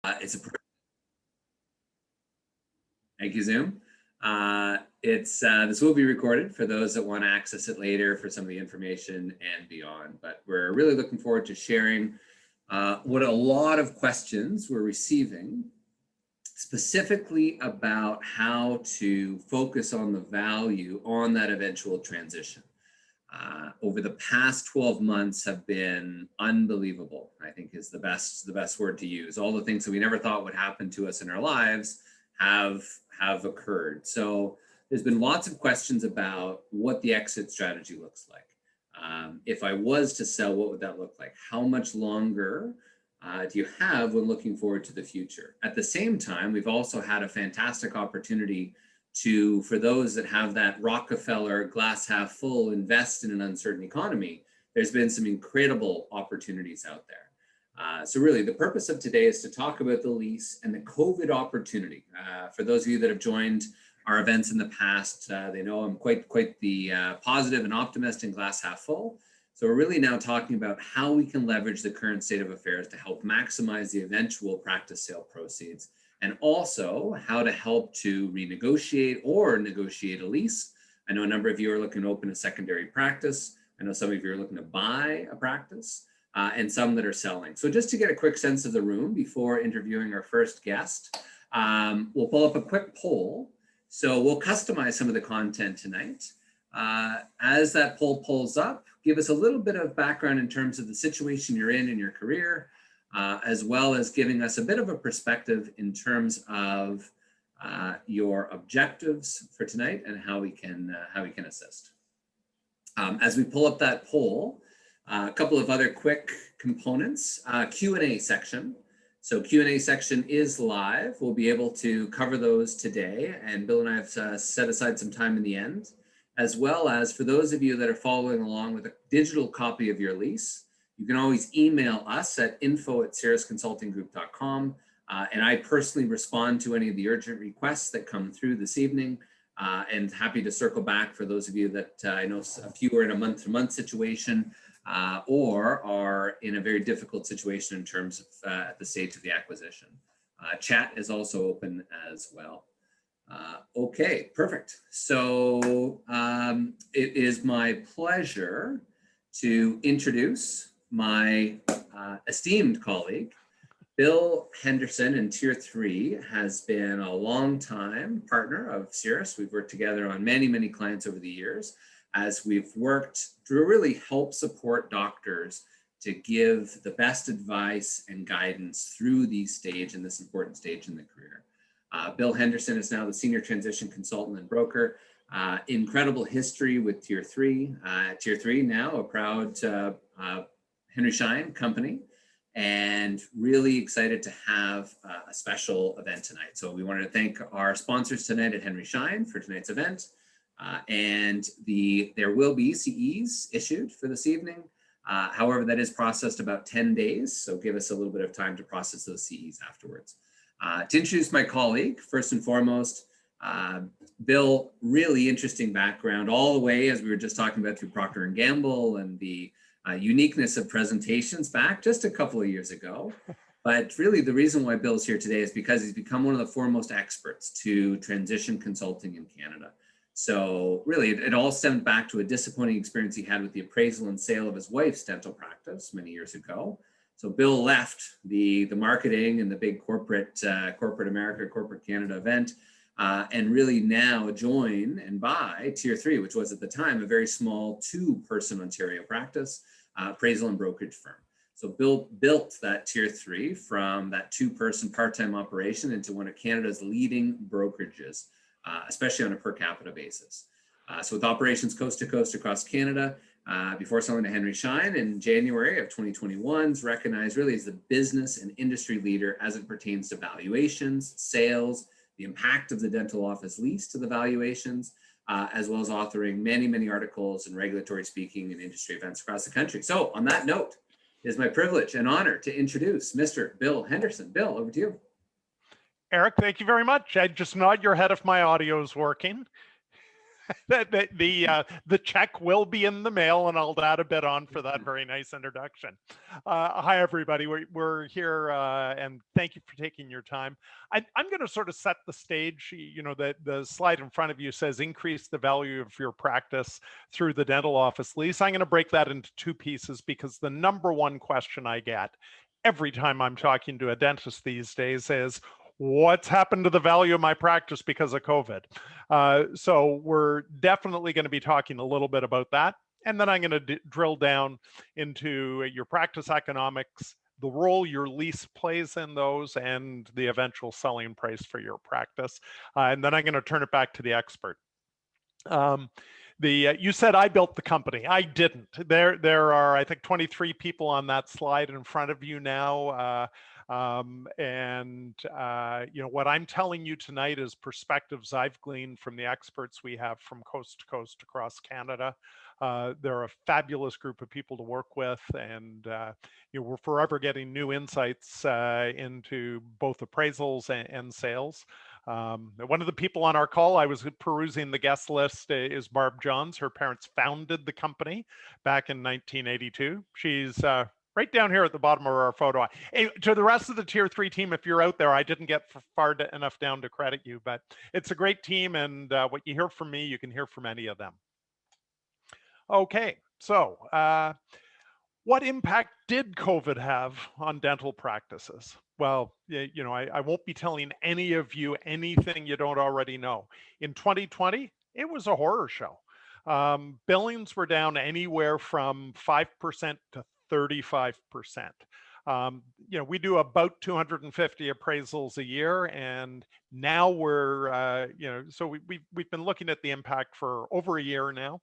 It's a thank you, Zoom. This will be recorded for those that want to access it later for some of the information and beyond. But we're really looking forward to sharing what a lot of questions we're receiving, specifically about how to focus on the value on that eventual transition. Over the past 12 months have been unbelievable, I think is the best word to use. All the things that we never thought would happen to us in our lives have occurred. So there's been lots of questions about what the exit strategy looks like. If I was to sell, what would that look like? How much longer do you have when looking forward to the future? At the same time, we've also had a fantastic opportunity for those that have that Rockefeller glass half full, invest in an uncertain economy. There's been some incredible opportunities out there. So really the purpose of today is to talk about the lease and the COVID opportunity. For those of you that have joined our events in the past, they know I'm quite the positive and optimistic glass half full. So we're really now talking about how we can leverage the current state of affairs to help maximize the eventual practice sale proceeds, and also how to help to renegotiate or negotiate a lease. I know a number of you are looking to open a secondary practice. I know some of you are looking to buy a practice, and some that are selling. So just to get a quick sense of the room before interviewing our first guest, we'll pull up a quick poll. So we'll customize some of the content tonight. As that poll pulls up, give us a little bit of background in terms of the situation you're in your career, as well as giving us a bit of a perspective in terms of your objectives for tonight and how we can assist. As we pull up that poll, a couple of other quick components. Q&A section. So Q&A section is live. We'll be able to cover those today, and Bill and I have set aside some time in the end, as well as for those of you that are following along with a digital copy of your lease. You can always email us at info@cirrusconsultinggroup.com, and I personally respond to any of the urgent requests that come through this evening, and happy to circle back for those of you that I know a few are in a month-to-month situation or are in a very difficult situation in terms of at the stage of the acquisition. Chat is also open as well. Okay, perfect. So it is my pleasure to introduce my esteemed colleague. Bill Henderson in Tier 3 has been a long-time partner of Cirrus. We've worked together on many clients over the years as we've worked to really help support doctors to give the best advice and guidance through this important stage in the career. Bill Henderson is now the Senior Transition Consultant and Broker. Incredible history with Tier 3. Tier 3 now a proud Henry Schein company, and really excited to have a special event tonight. So we wanted to thank our sponsors tonight at Henry Schein for tonight's event. And there will be CEs issued for this evening. However, that is processed about 10 days. So give us a little bit of time to process those CEs afterwards. To introduce my colleague, first and foremost, Bill, really interesting background all the way, as we were just talking about, through Procter & Gamble and the uniqueness of presentations back just a couple of years ago. But really the reason why Bill's here today is because he's become one of the foremost experts to transition consulting in Canada. So really it all stemmed back to a disappointing experience he had with the appraisal and sale of his wife's dental practice many years ago. So Bill left the marketing and the big corporate America, corporate Canada event, and really now join and buy Tier 3, which was at the time a very small 2-person Ontario practice, appraisal and brokerage firm. So Bill built that Tier 3 from that 2-person part-time operation into one of Canada's leading brokerages, especially on a per capita basis. So with operations coast to coast across Canada, before selling to Henry Schein in January of 2021, is recognized really as the business and industry leader as it pertains to valuations, sales, the impact of the dental office lease to the valuations, as well as authoring many articles and regulatory speaking and industry events across the country. So on that note, it is my privilege and honor to introduce Mr. Bill Henderson. Bill, over to you. Eric, thank you very much. I just nod your head if my audio is working. The check will be in the mail, and I'll add a bit on for that very nice introduction. Hi, everybody. We're here, and thank you for taking your time. I'm going to sort of set the stage. You know, the slide in front of you says increase the value of your practice through the dental office lease. I'm going to break that into two pieces because the number one question I get every time I'm talking to a dentist these days is, what's happened to the value of my practice because of COVID? So we're definitely going to be talking a little bit about that. And then I'm going to drill down into your practice economics, the role your lease plays in those, and the eventual selling price for your practice. And then I'm going to turn it back to the expert. You said I built the company. I didn't. There are, I think, 23 people on that slide in front of you now. You know, what I'm telling you tonight is perspectives I've gleaned from the experts we have from coast to coast across Canada. They're a fabulous group of people to work with, and you know, we're forever getting new insights into both appraisals and sales. One of the people on our call, I was perusing the guest list, is Barb Johns. Her parents founded the company back in 1982. She's right down here at the bottom of our photo. Hey, to the rest of the Tier 3 team, if you're out there, I didn't get far enough down to credit you, but it's a great team, and what you hear from me, you can hear from any of them. Okay, so what impact did COVID have on dental practices? Well, you know, I won't be telling any of you anything you don't already know. In 2020, it was a horror show. Billings were down anywhere from 5% to 35%. You know, we do about 250 appraisals a year, and now we're, you know, so we've been looking at the impact for over a year now.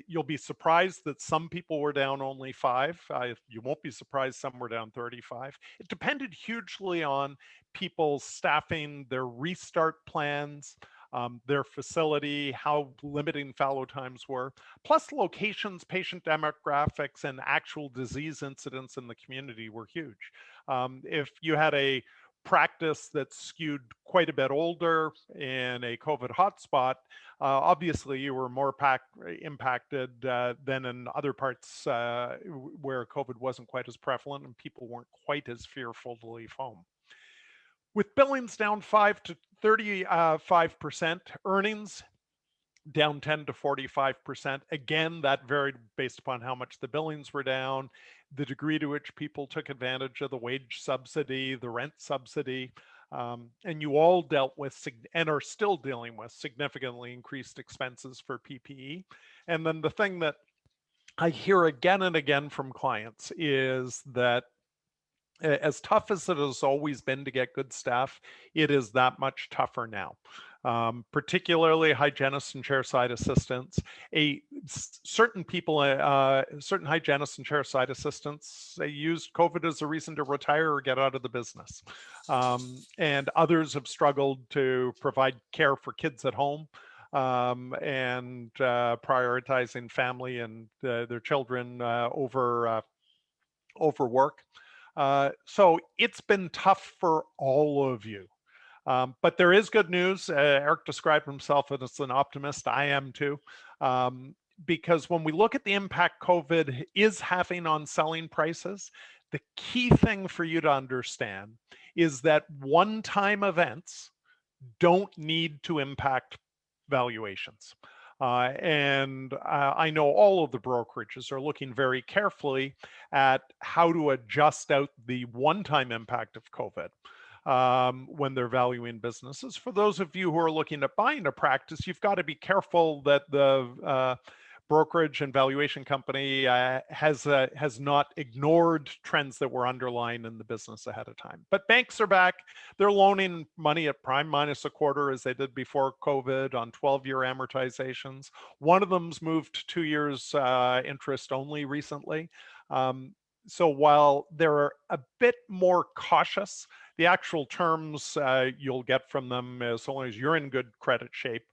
You'll be surprised that some people were down only 5. You won't be surprised some were down 35. It depended hugely on people's staffing, their restart plans, their facility, how limiting fallow times were, plus locations, patient demographics, and actual disease incidents in the community were huge. If you had a practice that skewed quite a bit older in a COVID hotspot, obviously you were more impacted than in other parts where COVID wasn't quite as prevalent and people weren't quite as fearful to leave home. With billings down 5 to 35%, earnings down 10 to 45%. Again, that varied based upon how much the billings were down, the degree to which people took advantage of the wage subsidy, the rent subsidy, and you all dealt with and are still dealing with significantly increased expenses for PPE. And then the thing that I hear again and again from clients is that as tough as it has always been to get good staff, it is that much tougher now. Particularly hygienists and chairside assistants. Certain people, certain hygienists and chairside assistants, they used COVID as a reason to retire or get out of the business. And others have struggled to provide care for kids at home and prioritizing family and their children over work. So it's been tough for all of you. But there is good news. Eric described himself as an optimist. I am too. Because when we look at the impact COVID is having on selling prices, the key thing for you to understand is that one-time events don't need to impact valuations. I know all of the brokerages are looking very carefully at how to adjust out the one-time impact of COVID when they're valuing businesses. For those of you who are looking at buying a practice, you've got to be careful that the brokerage and valuation company has not ignored trends that were underlying in the business ahead of time. But banks are back. They're loaning money at prime minus a quarter as they did before COVID on 12-year amortizations. One of them's moved to 2 years interest only recently. So while they're a bit more cautious, the actual terms you'll get from them, as long as you're in good credit shape,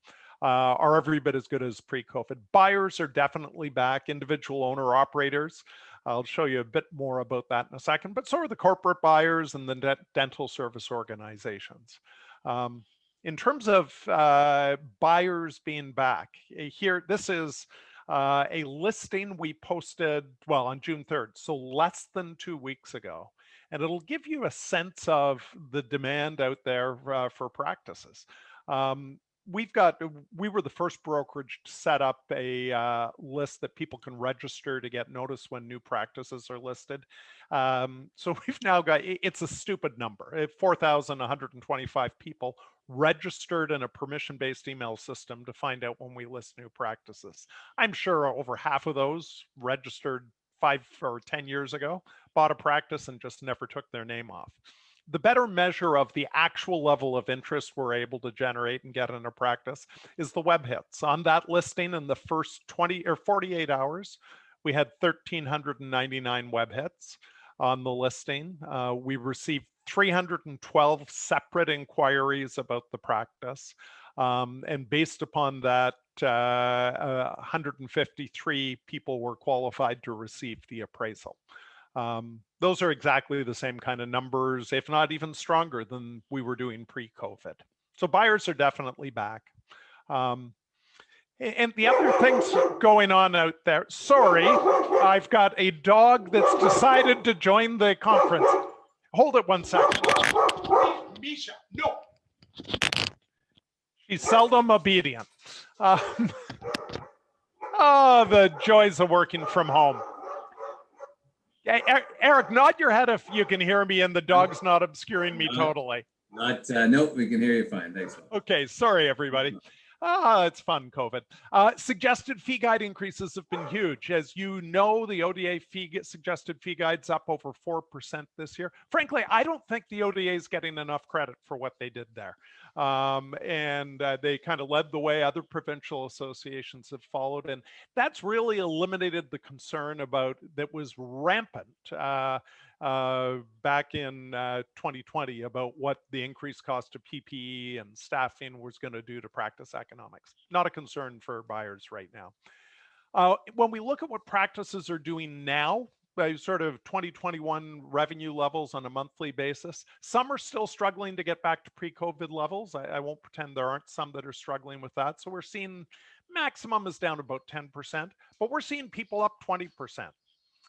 are every bit as good as pre-COVID. Buyers are definitely back, individual owner operators. I'll show you a bit more about that in a second, but so are the corporate buyers and the dental service organizations. In terms of buyers being back, here, this is a listing we posted, well, on June 3rd, so less than 2 weeks ago. And it'll give you a sense of the demand out there for practices. We were the first brokerage to set up a list that people can register to get notice when new practices are listed. So we've now got, it's a stupid number, 4,125 people registered in a permission-based email system to find out when we list new practices. I'm sure over half of those registered 5 or 10 years ago, bought a practice and just never took their name off. The better measure of the actual level of interest we're able to generate and get in a practice is the web hits. On that listing, in the first 20 or 48 hours, we had 1,399 web hits on the listing. We received 312 separate inquiries about the practice. And based upon that, 153 people were qualified to receive the appraisal. Those are exactly the same kind of numbers, if not even stronger than we were doing pre-COVID. So buyers are definitely back. And the other things going on out there, sorry, I've got a dog that's decided to join the conference. Hold it 1 second. Misha, no. She's seldom obedient. Oh, the joys of working from home. Eric, nod your head if you can hear me and the dog's not obscuring me totally. Nope, we can hear you fine. Thanks. Okay, sorry, everybody. It's fun, COVID. Suggested fee guide increases have been huge. As you know, the ODA suggested fee guide's up over 4% this year. Frankly, I don't think the ODA is getting enough credit for what they did there. They kind of led the way. Other provincial associations have followed, and that's really eliminated the concern about that was rampant back in 2020 about what the increased cost of PPE and staffing was going to do to practice economics. Not a concern for buyers right now. When we look at what practices are doing now, sort of 2021 revenue levels on a monthly basis, some are still struggling to get back to pre-COVID levels. I won't pretend there aren't some that are struggling with that. So we're seeing maximum is down about 10%, but we're seeing people up 20%.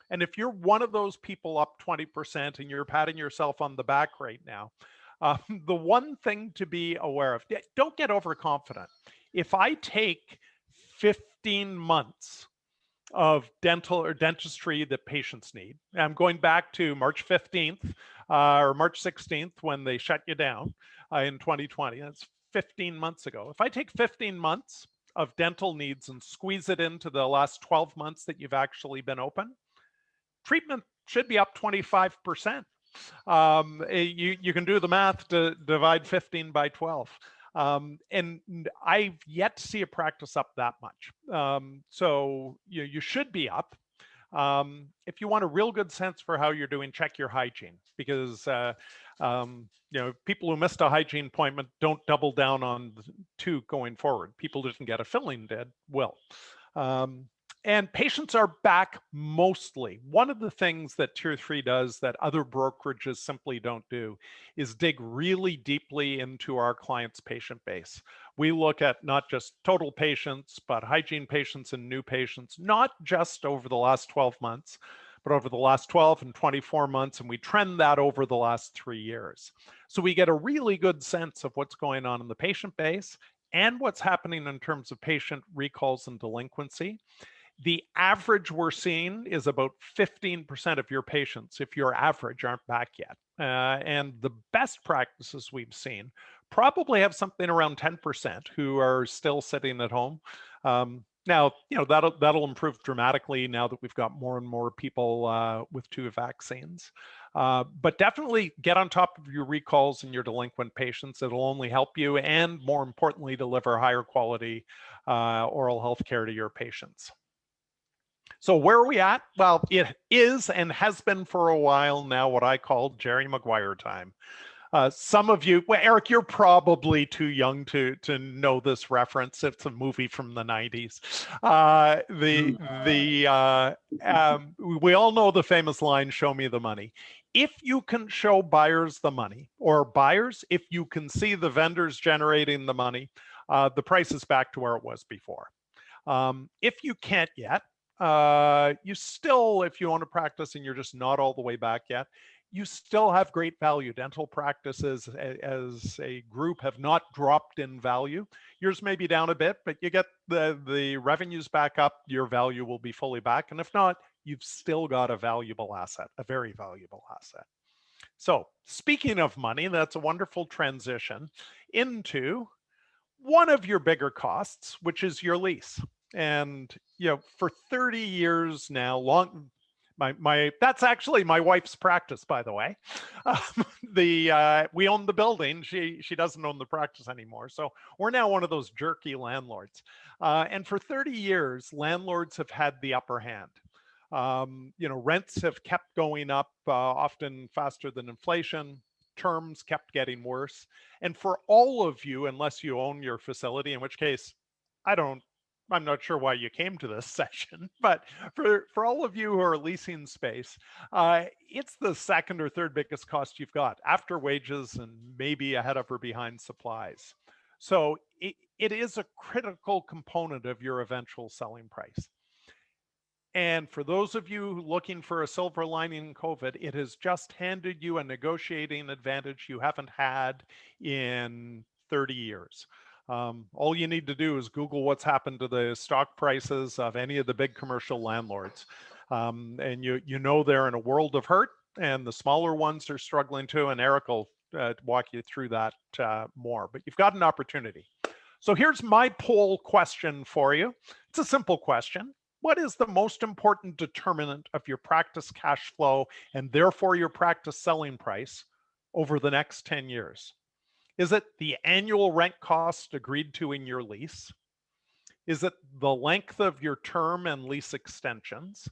And if you're one of those people up 20% and you're patting yourself on the back right now, the one thing to be aware of, don't get overconfident. If I take 15 months of dental or dentistry that patients need, I'm going back to March 15th or March 16th when they shut you down in 2020. That's 15 months ago. If I take 15 months of dental needs and squeeze it into the last 12 months that you've actually been open, treatment should be up 25%. You can do the math to divide 15 by 12. And I've yet to see a practice up that much. So you should be up. If you want a real good sense for how you're doing, check your hygiene, because people who missed a hygiene appointment don't double down on 2 going forward. People who didn't get a filling will. And patients are back mostly. One of the things that Tier 3 does that other brokerages simply don't do is dig really deeply into our clients' patient base. We look at not just total patients, but hygiene patients and new patients, not just over the last 12 months, but over the last 12 and 24 months, and we trend that over the last 3 years. So we get a really good sense of what's going on in the patient base and what's happening in terms of patient recalls and delinquency. The average we're seeing is about 15% of your patients, if your average, aren't back yet. And the best practices we've seen probably have something around 10% who are still sitting at home. Now, that'll improve dramatically now that we've got more and more people with 2 vaccines. But definitely get on top of your recalls and your delinquent patients. It'll only help you, and more importantly, deliver higher quality oral health care to your patients. So where are we at? Well, it is and has been for a while now what I call Jerry Maguire time. Some of you, well, Eric, you're probably too young to know this reference. It's a movie from the 90s. We all know the famous line, "Show me the money." If you can show buyers the money, or buyers, if you can see the vendors generating the money, the price is back to where it was before. If you can't yet, you still, if you own a practice and you're just not all the way back yet, you still have great value. Dental practices as a group have not dropped in value. Yours may be down a bit, but you get the revenues back up, your value will be fully back. And if not, you've still got a valuable asset, a very valuable asset. So speaking of money, that's a wonderful transition into one of your bigger costs, which is your lease. And for 30 years now, that's actually my wife's practice, by the way. We own the building. She doesn't own the practice anymore. So we're now one of those jerky landlords. And for 30 years, landlords have had the upper hand. Rents have kept going up, often faster than inflation. Terms kept getting worse. And for all of you, unless you own your facility, in which case I'm not sure why you came to this session, but for all of you who are leasing space, it's the second or third biggest cost you've got after wages and maybe ahead of or behind supplies. So it is a critical component of your eventual selling price. And for those of you looking for a silver lining in COVID, it has just handed you a negotiating advantage you haven't had in 30 years. All you need to do is Google what's happened to the stock prices of any of the big commercial landlords. And you know they're in a world of hurt, and the smaller ones are struggling too. And Eric will walk you through that more, but you've got an opportunity. So here's my poll question for you. It's a simple question. What is the most important determinant of your practice cash flow and therefore your practice selling price over the next 10 years? Is it the annual rent cost agreed to in your lease? Is it the length of your term and lease extensions?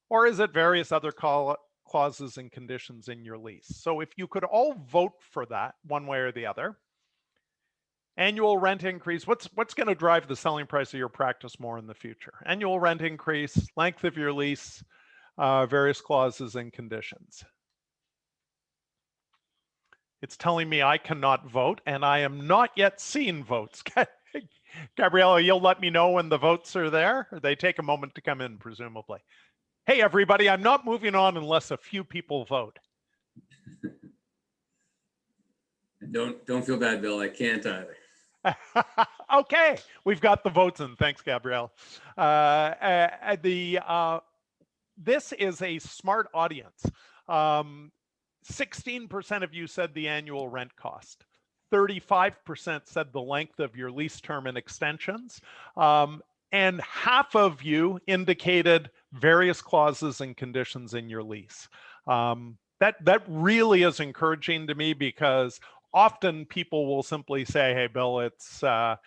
Or is it various other clauses and conditions in your lease? So if you could all vote for that one way or the other, annual rent increase, what's going to drive the selling price of your practice more in the future? Annual rent increase, length of your lease, various clauses and conditions. It's telling me I cannot vote, and I am not yet seeing votes. Gabriella, you'll let me know when the votes are there? Or they take a moment to come in, presumably. Hey, everybody, I'm not moving on unless a few people vote. Don't feel bad, Bill. I can't either. Okay, we've got the votes in. Thanks, Gabrielle. This is a smart audience. 16% of you said the annual rent cost. 35% said the length of your lease term and extensions. And half of you indicated various clauses and conditions in your lease. That really is encouraging to me, because often people will simply say, hey, Bill, it's the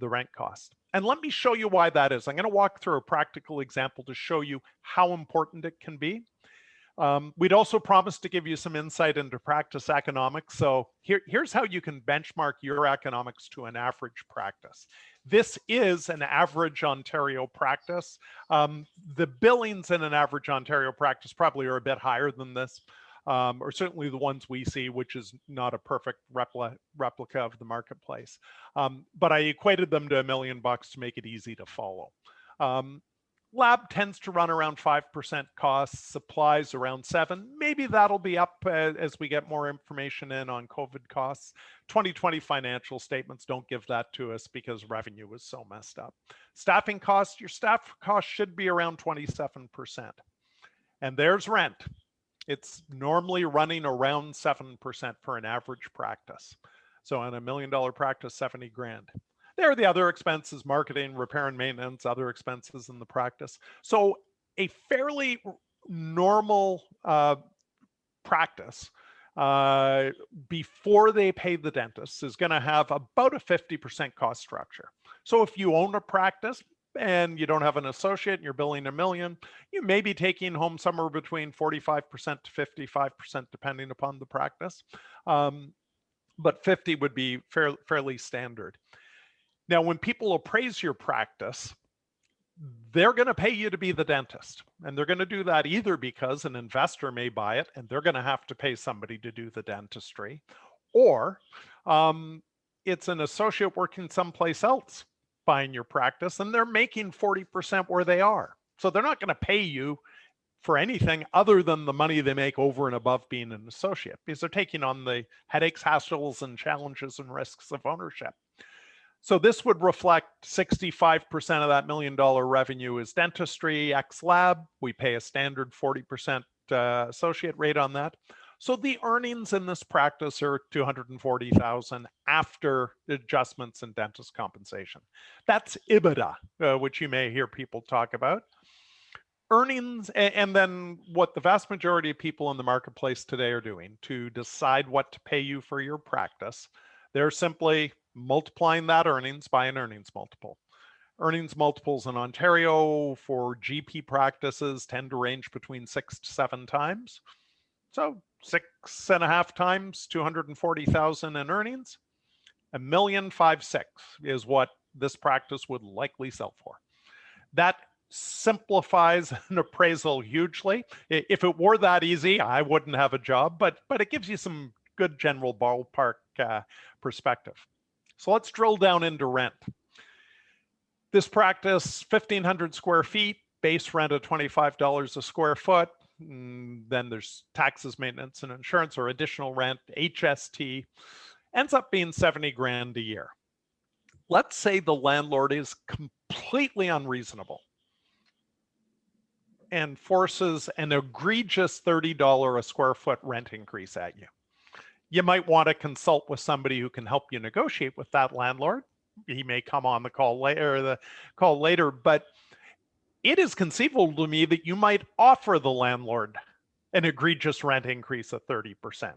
rent cost. And let me show you why that is. I'm going to walk through a practical example to show you how important it can be. We'd also promised to give you some insight into practice economics. So here's how you can benchmark your economics to an average practice. This is an average Ontario practice. The billings in an average Ontario practice probably are a bit higher than this. Or certainly the ones we see, which is not a perfect replica of the marketplace. But I equated them to $1 million to make it easy to follow. Lab tends to run around 5% costs, supplies around 7%. Maybe that'll be up as we get more information in on COVID costs. 2020 financial statements don't give that to us because revenue was so messed up. Staffing costs, your staff costs should be around 27%. And there's rent. It's normally running around 7% for an average practice. So on a $1 million practice, 70 grand. There are the other expenses, marketing, repair and maintenance, other expenses in the practice. So a fairly normal practice before they pay the dentist is going to have about a 50% cost structure. So if you own a practice and you don't have an associate and you're billing $1 million, you may be taking home somewhere between 45% to 55%, depending upon the practice. But 50 would be fairly standard. Now, when people appraise your practice, they're going to pay you to be the dentist. And they're going to do that either because an investor may buy it and they're going to have to pay somebody to do the dentistry, or it's an associate working someplace else buying your practice and they're making 40% where they are. So they're not going to pay you for anything other than the money they make over and above being an associate, because they're taking on the headaches, hassles, and challenges and risks of ownership. So this would reflect 65% of that $1 million revenue is dentistry, X lab. We pay a standard 40% associate rate on that. So the earnings in this practice are $240,000 after adjustments and dentist compensation. That's EBITDA, which you may hear people talk about. Earnings, and then what the vast majority of people in the marketplace today are doing to decide what to pay you for your practice, they're simply multiplying that earnings by an earnings multiple. Earnings multiples in Ontario for GP practices tend to range between 6 to 7 times. So 6.5 times 240,000 in earnings, $1,560,000 is what this practice would likely sell for. That simplifies an appraisal hugely. If it were that easy, I wouldn't have a job, but it gives you some good general ballpark perspective. So let's drill down into rent. This practice, 1,500 square feet, base rent of $25 a square foot. Then there's taxes, maintenance, and insurance, or additional rent, HST, ends up being 70 grand a year. Let's say the landlord is completely unreasonable and forces an egregious $30 a square foot rent increase at you. You might want to consult with somebody who can help you negotiate with that landlord. He may come on the call later, but it is conceivable to me that you might offer the landlord an egregious rent increase of 30%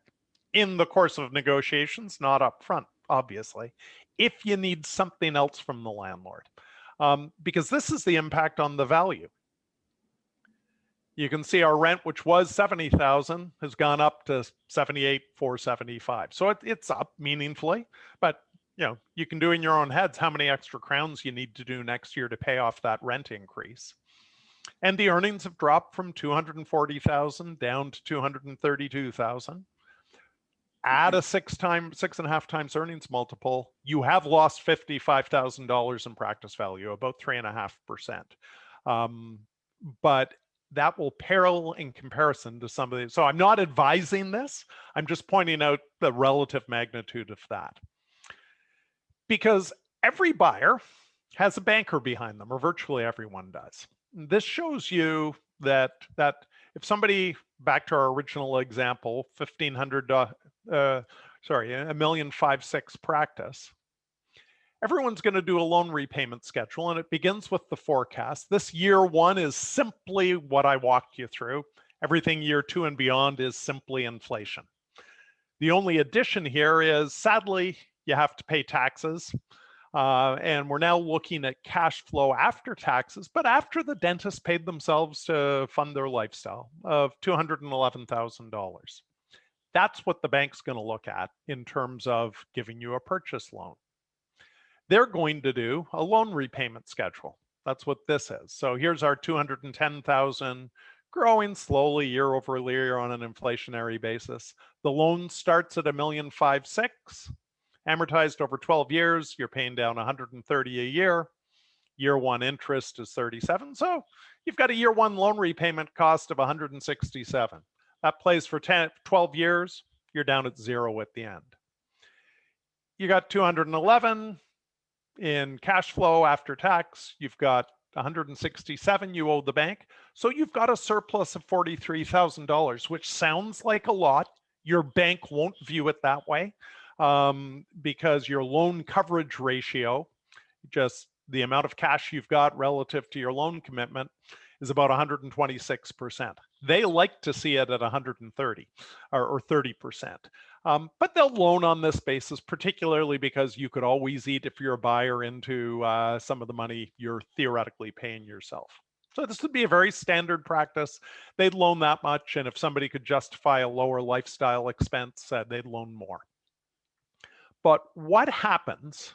in the course of negotiations, not up front, obviously, if you need something else from the landlord. Because this is the impact on the value. You can see our rent, which was $70,000, has gone up to $78,475. So it's up meaningfully, but you can do in your own heads how many extra crowns you need to do next year to pay off that rent increase. And the earnings have dropped from $240,000 down to $232,000. Add a 6.5 times earnings multiple, you have lost $55,000 in practice value, about 3.5%. But that will pale in comparison to some of these. So I'm not advising this. I'm just pointing out the relative magnitude of that. Because every buyer has a banker behind them, or virtually everyone does. This shows you that if somebody, back to our original example, $1,506,000 practice, everyone's going to do a loan repayment schedule, and it begins with the forecast. This year one is simply what I walked you through. Everything year 2 and beyond is simply inflation. The only addition here is, sadly, you have to pay taxes. And we're now looking at cash flow after taxes, but after the dentist paid themselves to fund their lifestyle, of $211,000. That's what the bank's going to look at in terms of giving you a purchase loan. They're going to do a loan repayment schedule. That's what this is. So here's our $210,000, growing slowly year over year on an inflationary basis. The loan starts at $1,506,000, amortized over 12 years. You're paying down $130,000 a year. Year one interest is $37,000. So you've got a year one loan repayment cost of $167,000. That plays for 12 years. You're down at zero at the end. You got $211,000 in cash flow after tax. You've got $167,000 you owe the bank. So you've got a surplus of $43,000, which sounds like a lot. Your bank won't view it that way, because your loan coverage ratio, just the amount of cash you've got relative to your loan commitment, is about 126%. They like to see it at 130 or 30%. But they'll loan on this basis, particularly because you could always eat, if you're a buyer, into some of the money you're theoretically paying yourself. So this would be a very standard practice. They'd loan that much, and if somebody could justify a lower lifestyle expense, they'd loan more. But what happens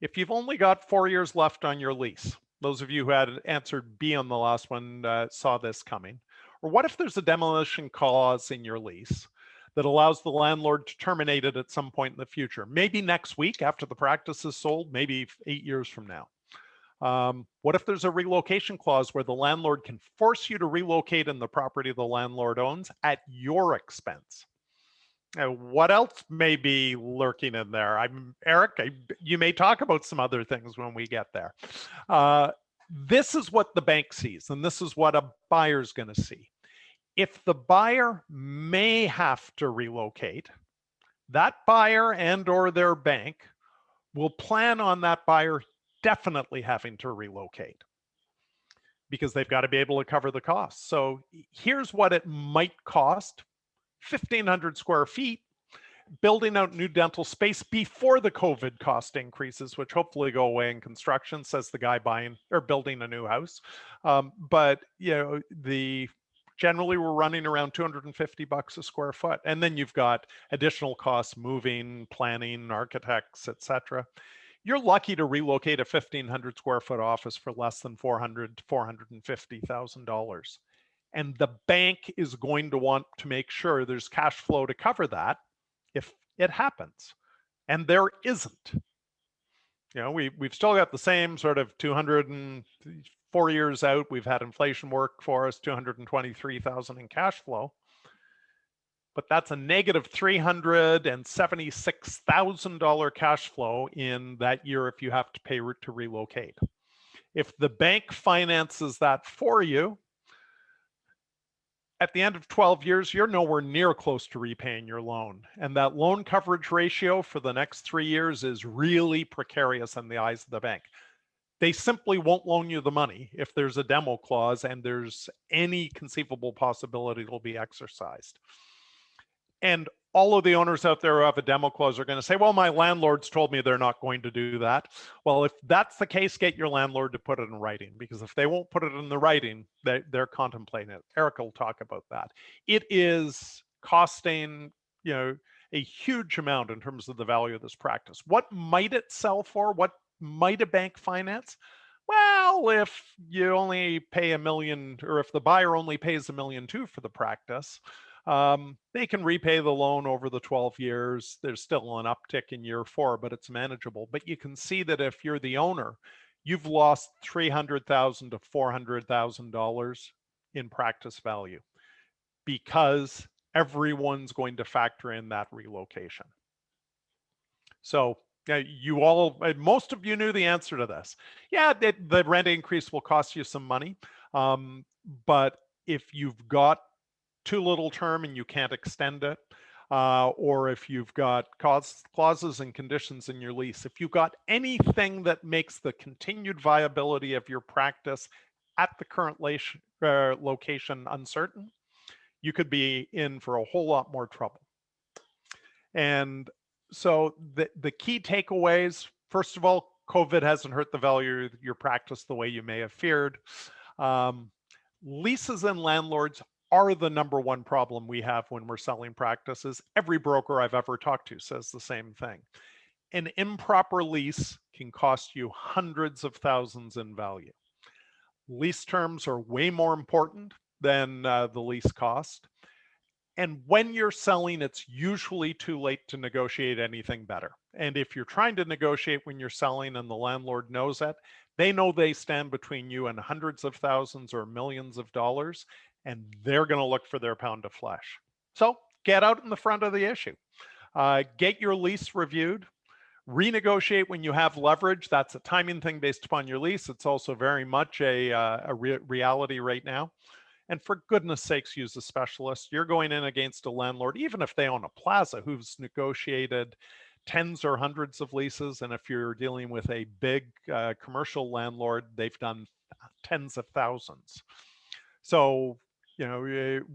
if you've only got 4 years left on your lease? Those of you who had answered B on the last one saw this coming. Or what if there's a demolition clause in your lease that allows the landlord to terminate it at some point in the future? Maybe next week after the practice is sold, maybe 8 years from now. What if there's a relocation clause where the landlord can force you to relocate in the property the landlord owns at your expense? What else may be lurking in there? Eric, you may talk about some other things when we get there. This is what the bank sees, and this is what a buyer's going to see. If the buyer may have to relocate, that buyer and or their bank will plan on that buyer definitely having to relocate because they've got to be able to cover the costs. So here's what it might cost: 1,500 square feet, building out new dental space before the COVID cost increases, which hopefully go away in construction, says the guy buying or building a new house. But generally we're running around $250 a square foot. And then you've got additional costs, moving, planning, architects, etc. You're lucky to relocate a 1,500 square foot office for less than $400,000 to $450,000. And the bank is going to want to make sure there's cash flow to cover that if it happens. And there isn't. We've still got the same sort of 204 years out. We've had inflation work for us, $223,000 in cash flow. But that's a negative $376,000 cash flow in that year if you have to pay to relocate. If the bank finances that for you, at the end of 12 years, you're nowhere near close to repaying your loan. And that loan coverage ratio for the next 3 years is really precarious in the eyes of the bank. They simply won't loan you the money if there's a demo clause and there's any conceivable possibility it'll be exercised. And all of the owners out there who have a demo clause are going to say, well, my landlord's told me they're not going to do that. Well, if that's the case, get your landlord to put it in writing, because if they won't put it in the writing, they're contemplating it. Eric will talk about that. It is costing, a huge amount in terms of the value of this practice. What might it sell for? What might a bank finance? Well, if you only pay $1 million, or if the buyer only pays $1.2 million for the practice, they can repay the loan over the 12 years. There's still an uptick in year 4, but it's manageable. But you can see that if you're the owner, you've lost $300,000 to $400,000 in practice value because everyone's going to factor in that relocation. So most of you knew the answer to this. Yeah, the rent increase will cost you some money, but if you've got too little term and you can't extend it, or if you've got clauses and conditions in your lease, if you've got anything that makes the continued viability of your practice at the current location uncertain, you could be in for a whole lot more trouble. And so the key takeaways, first of all, COVID hasn't hurt the value of your practice the way you may have feared. Leases and landlords are the number one problem we have when we're selling practices. Every broker I've ever talked to says the same thing. An improper lease can cost you hundreds of thousands in value. Lease terms are way more important than the lease cost. And when you're selling, it's usually too late to negotiate anything better. And if you're trying to negotiate when you're selling and the landlord knows it, they know they stand between you and hundreds of thousands or millions of dollars, and they're going to look for their pound of flesh. So get out in the front of the issue. Get your lease reviewed. Renegotiate when you have leverage. That's a timing thing based upon your lease. It's also very much a reality right now. And for goodness sakes, use a specialist. You're going in against a landlord, even if they own a plaza, who's negotiated tens or hundreds of leases. And if you're dealing with a big commercial landlord, they've done tens of thousands. So,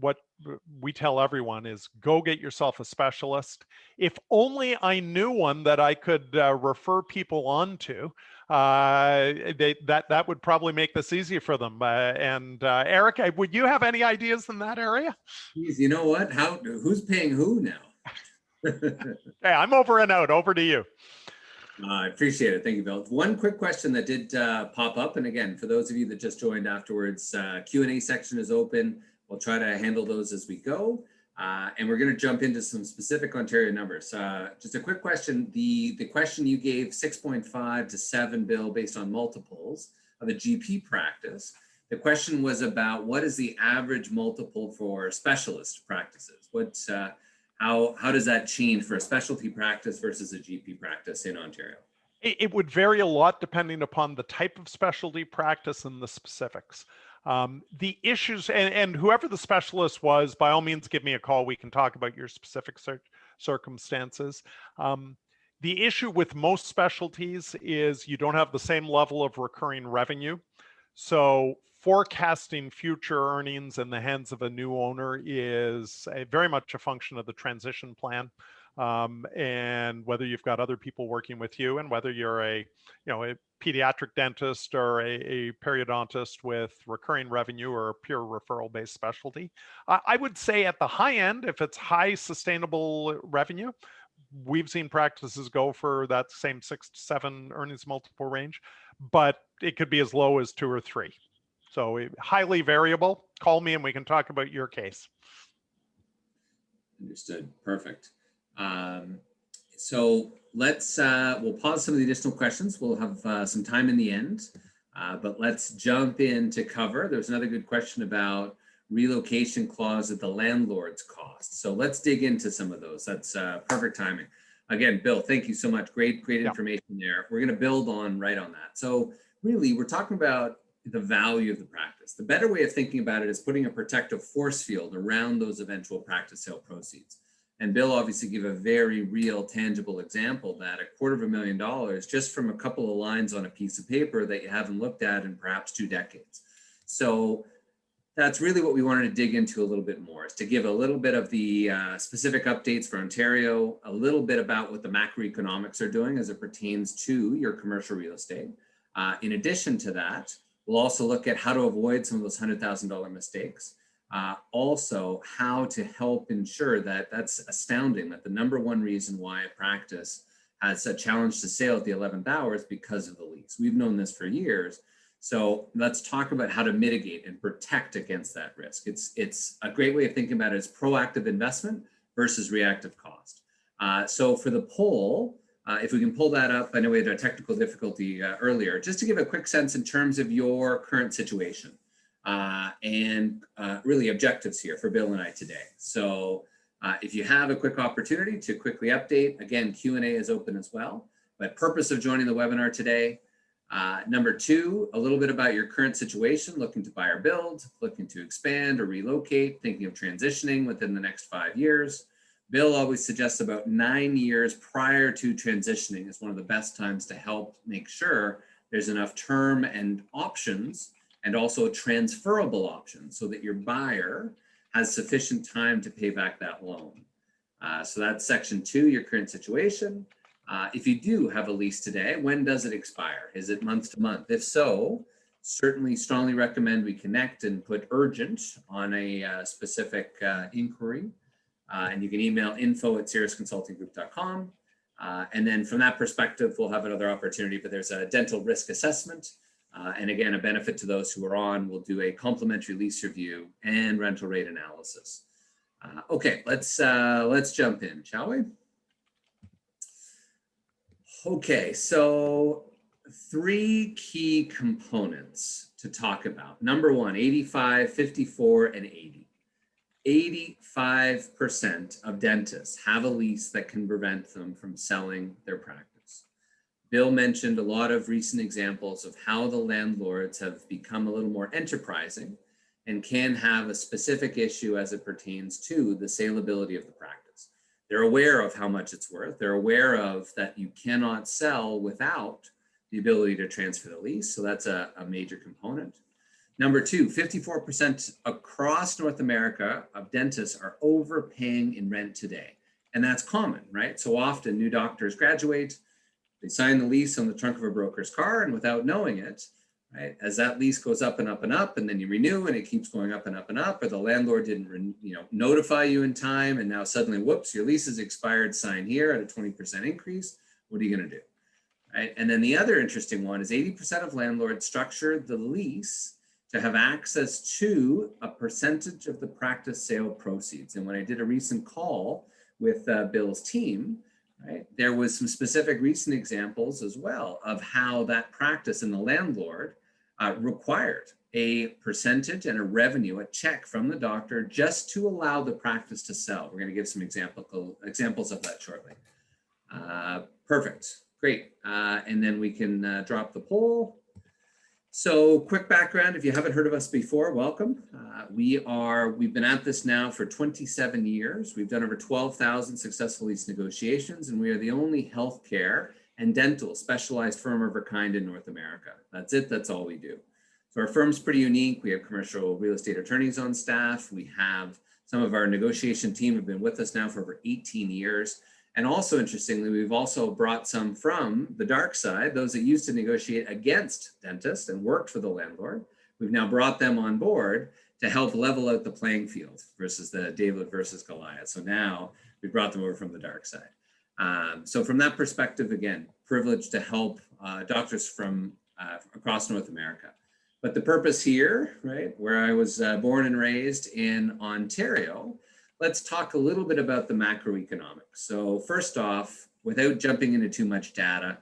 what we tell everyone is go get yourself a specialist. If only I knew one that I could refer people on to, that would probably make this easier for them. Eric, would you have any ideas in that area? Geez, you know what? Who's paying who now? Hey, I'm over and out. Over to you. I appreciate it. Thank you, Bill. One quick question that did pop up. And again, for those of you that just joined afterwards, Q&A section is open. We'll try to handle those as we go. And we're going to jump into some specific Ontario numbers. Just a quick question. The question you gave 6.5 to 7, Bill, based on multiples of a GP practice. The question was about what is the average multiple for specialist practices? How does that change for a specialty practice versus a GP practice in Ontario? It would vary a lot depending upon the type of specialty practice and the specifics. The issues, and whoever the specialist was, by all means, give me a call. We can talk about your specific circumstances. The issue with most specialties is you don't have the same level of recurring revenue. So forecasting future earnings in the hands of a new owner is very much a function of the transition plan, and whether you've got other people working with you, and whether you're a pediatric dentist or a periodontist with recurring revenue or a pure referral-based specialty. I would say at the high end, if it's high sustainable revenue, we've seen practices go for that same 6 to 7 earnings multiple range, but it could be as low as 2 or 3. So highly variable. Call me and we can talk about your case. Understood. Perfect. So we'll pause some of the additional questions. We'll have some time in the end, but let's jump in to cover. There's another good question about relocation clause at the landlord's cost. So let's dig into some of those. That's perfect timing. Again, Bill, thank you so much. Great information there. We're going to build right on that. So really, we're talking about the value of the practice. The better way of thinking about it is putting a protective force field around those eventual practice sale proceeds. And Bill obviously gave a very real, tangible example that $250,000 just from a couple of lines on a piece of paper that you haven't looked at in perhaps 2 decades. So that's really what we wanted to dig into a little bit more, is to give a little bit of the specific updates for Ontario, a little bit about what the macroeconomics are doing as it pertains to your commercial real estate. In addition to that, we'll also look at how to avoid some of those $100,000 mistakes. Also, how to help ensure that that's astounding, that the number one reason why a practice has a challenge to sale at the 11th hour is because of the lease. We've known this for years. So let's talk about how to mitigate and protect against that risk. It's a great way of thinking about it as proactive investment versus reactive cost. So for the poll, if we can pull that up, I know we had a technical difficulty earlier, just to give a quick sense in terms of your current situation and really objectives here for Bill and I today. So if you have a quick opportunity to quickly update, again, Q&A is open as well. But purpose of joining the webinar today, number 2, a little bit about your current situation, looking to buy or build, looking to expand or relocate, thinking of transitioning within the next 5 years. Bill always suggests about 9 years prior to transitioning is one of the best times to help make sure there's enough term and options, and also transferable options, so that your buyer has sufficient time to pay back that loan. So that's section 2, your current situation. If you do have a lease today, when does it expire? Is it month to month? If so, certainly strongly recommend we connect and put urgent on a specific inquiry. And you can email info@cirrusconsultinggroup.com. And then from that perspective, we'll have another opportunity, but there's a dental risk assessment. And again, a benefit to those who are on, we'll do a complimentary lease review and rental rate analysis. Okay, let's jump in, shall we? Okay, so 3 key components to talk about. Number 1, 85, 54, and 80. 85% of dentists have a lease that can prevent them from selling their practice. Bill mentioned a lot of recent examples of how the landlords have become a little more enterprising and can have a specific issue as it pertains to the saleability of the practice. They're aware of how much it's worth. They're aware of that you cannot sell without the ability to transfer the lease. So that's a major component. Number 2, 54% across North America of dentists are overpaying in rent today. And that's common, right? So often new doctors graduate, they sign the lease on the trunk of a broker's car, and without knowing it, right, as that lease goes up and up and up, and then you renew and it keeps going up and up and up, or the landlord didn't notify you in time, and now suddenly, whoops, your lease is expired, sign here at a 20% increase. What are you going to do? right? And then the other interesting one is 80% of landlords structure the lease to have access to a percentage of the practice sale proceeds. And when I did a recent call with Bill's team, right, there was some specific recent examples as well of how that practice in the landlord required a percentage and a revenue, a check from the doctor, just to allow the practice to sell. We're going to give some examples of that shortly. Perfect, great. And then we can drop the poll. So quick background, if you haven't heard of us before, welcome. We've been at this now for 27 years. We've done over 12,000 successful lease negotiations, and we are the only healthcare and dental specialized firm of our kind in North America. That's it, that's all we do. So our firm's pretty unique. We have commercial real estate attorneys on staff. We have some of our negotiation team have been with us now for over 18 years. And also interestingly, we've also brought some from the dark side, those that used to negotiate against dentists and worked for the landlord. We've now brought them on board to help level out the playing field versus the David versus Goliath. So now we brought them over from the dark side. So from that perspective, again, privileged to help doctors from across North America. But the purpose here, right, where I was born and raised in Ontario, let's talk a little bit about the macroeconomics. So first off, without jumping into too much data,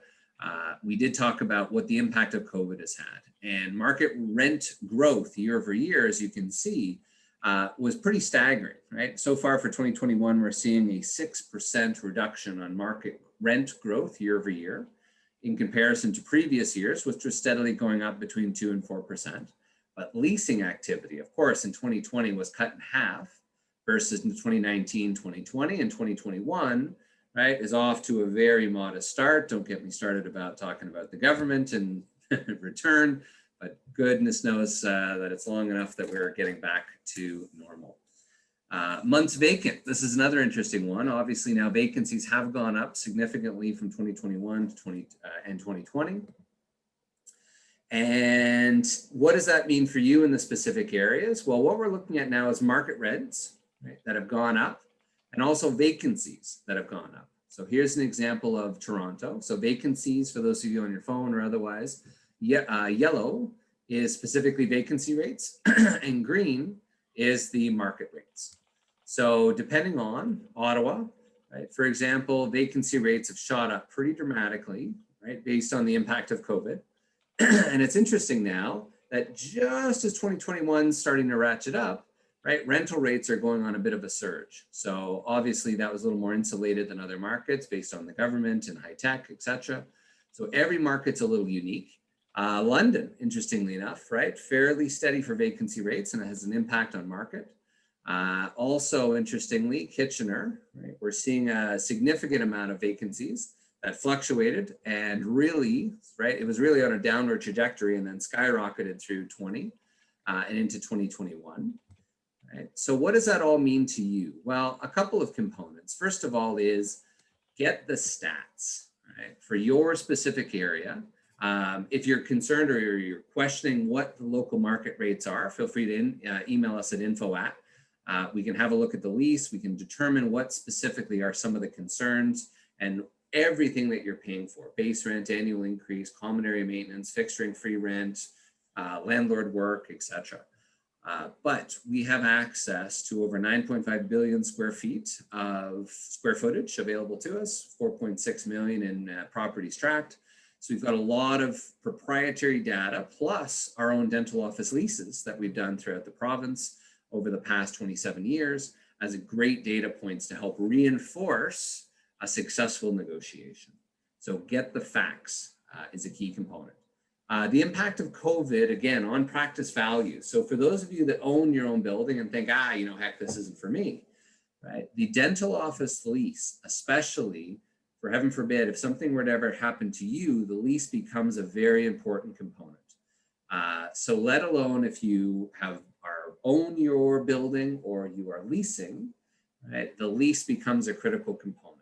we did talk about what the impact of COVID has had. And market rent growth year over year, as you can see, was pretty staggering, right? So far for 2021, we're seeing a 6% reduction on market rent growth year over year in comparison to previous years, which was steadily going up between 2 and 4%. But leasing activity, of course, in 2020 was cut in half versus in 2019, 2020, and 2021, right, is off to a very modest start. Don't get me started about talking about the government and return, but goodness knows that it's long enough that we're getting back to normal. Months vacant. This is another interesting one. Obviously now vacancies have gone up significantly from 2021 to 2020. And what does that mean for you in the specific areas? Well, what we're looking at now is market rents, right, that have gone up, and also vacancies that have gone up. So here's an example of Toronto. So vacancies, for those of you on your phone or otherwise, yellow is specifically vacancy rates, and green is the market rates. So depending on Ottawa, right, for example, vacancy rates have shot up pretty dramatically, right, based on the impact of COVID. And it's interesting now that just as 2021 is starting to ratchet up, right, rental rates are going on a bit of a surge. So obviously that was a little more insulated than other markets based on the government and high tech, et cetera. So every market's a little unique. London, interestingly enough, right, fairly steady for vacancy rates, and it has an impact on market. Also, interestingly, Kitchener, right, we're seeing a significant amount of vacancies that fluctuated and really, right, it was really on a downward trajectory and then skyrocketed through 20 and into 2021. Right? So what does that all mean to you? Well, a couple of components. First of all is get the stats, right, for your specific area. If you're concerned or you're questioning what the local market rates are, feel free to email us at info@. We can have a look at the lease. We can determine what specifically are some of the concerns and everything that you're paying for: base rent, annual increase, common area maintenance, fixturing, free rent, landlord work, etc. But we have access to over 9.5 billion square feet of square footage available to us, 4.6 million in properties tracked. So we've got a lot of proprietary data, plus our own dental office leases that we've done throughout the province over the past 27 years as a great data points to help reinforce a successful negotiation. So get the facts is a key component. The impact of COVID, again, on practice value. So for those of you that own your own building and think, heck, this isn't for me, right? The dental office lease, especially, for heaven forbid, if something were to ever happen to you, the lease becomes a very important component. So let alone if you own your building or you are leasing, right, the lease becomes a critical component.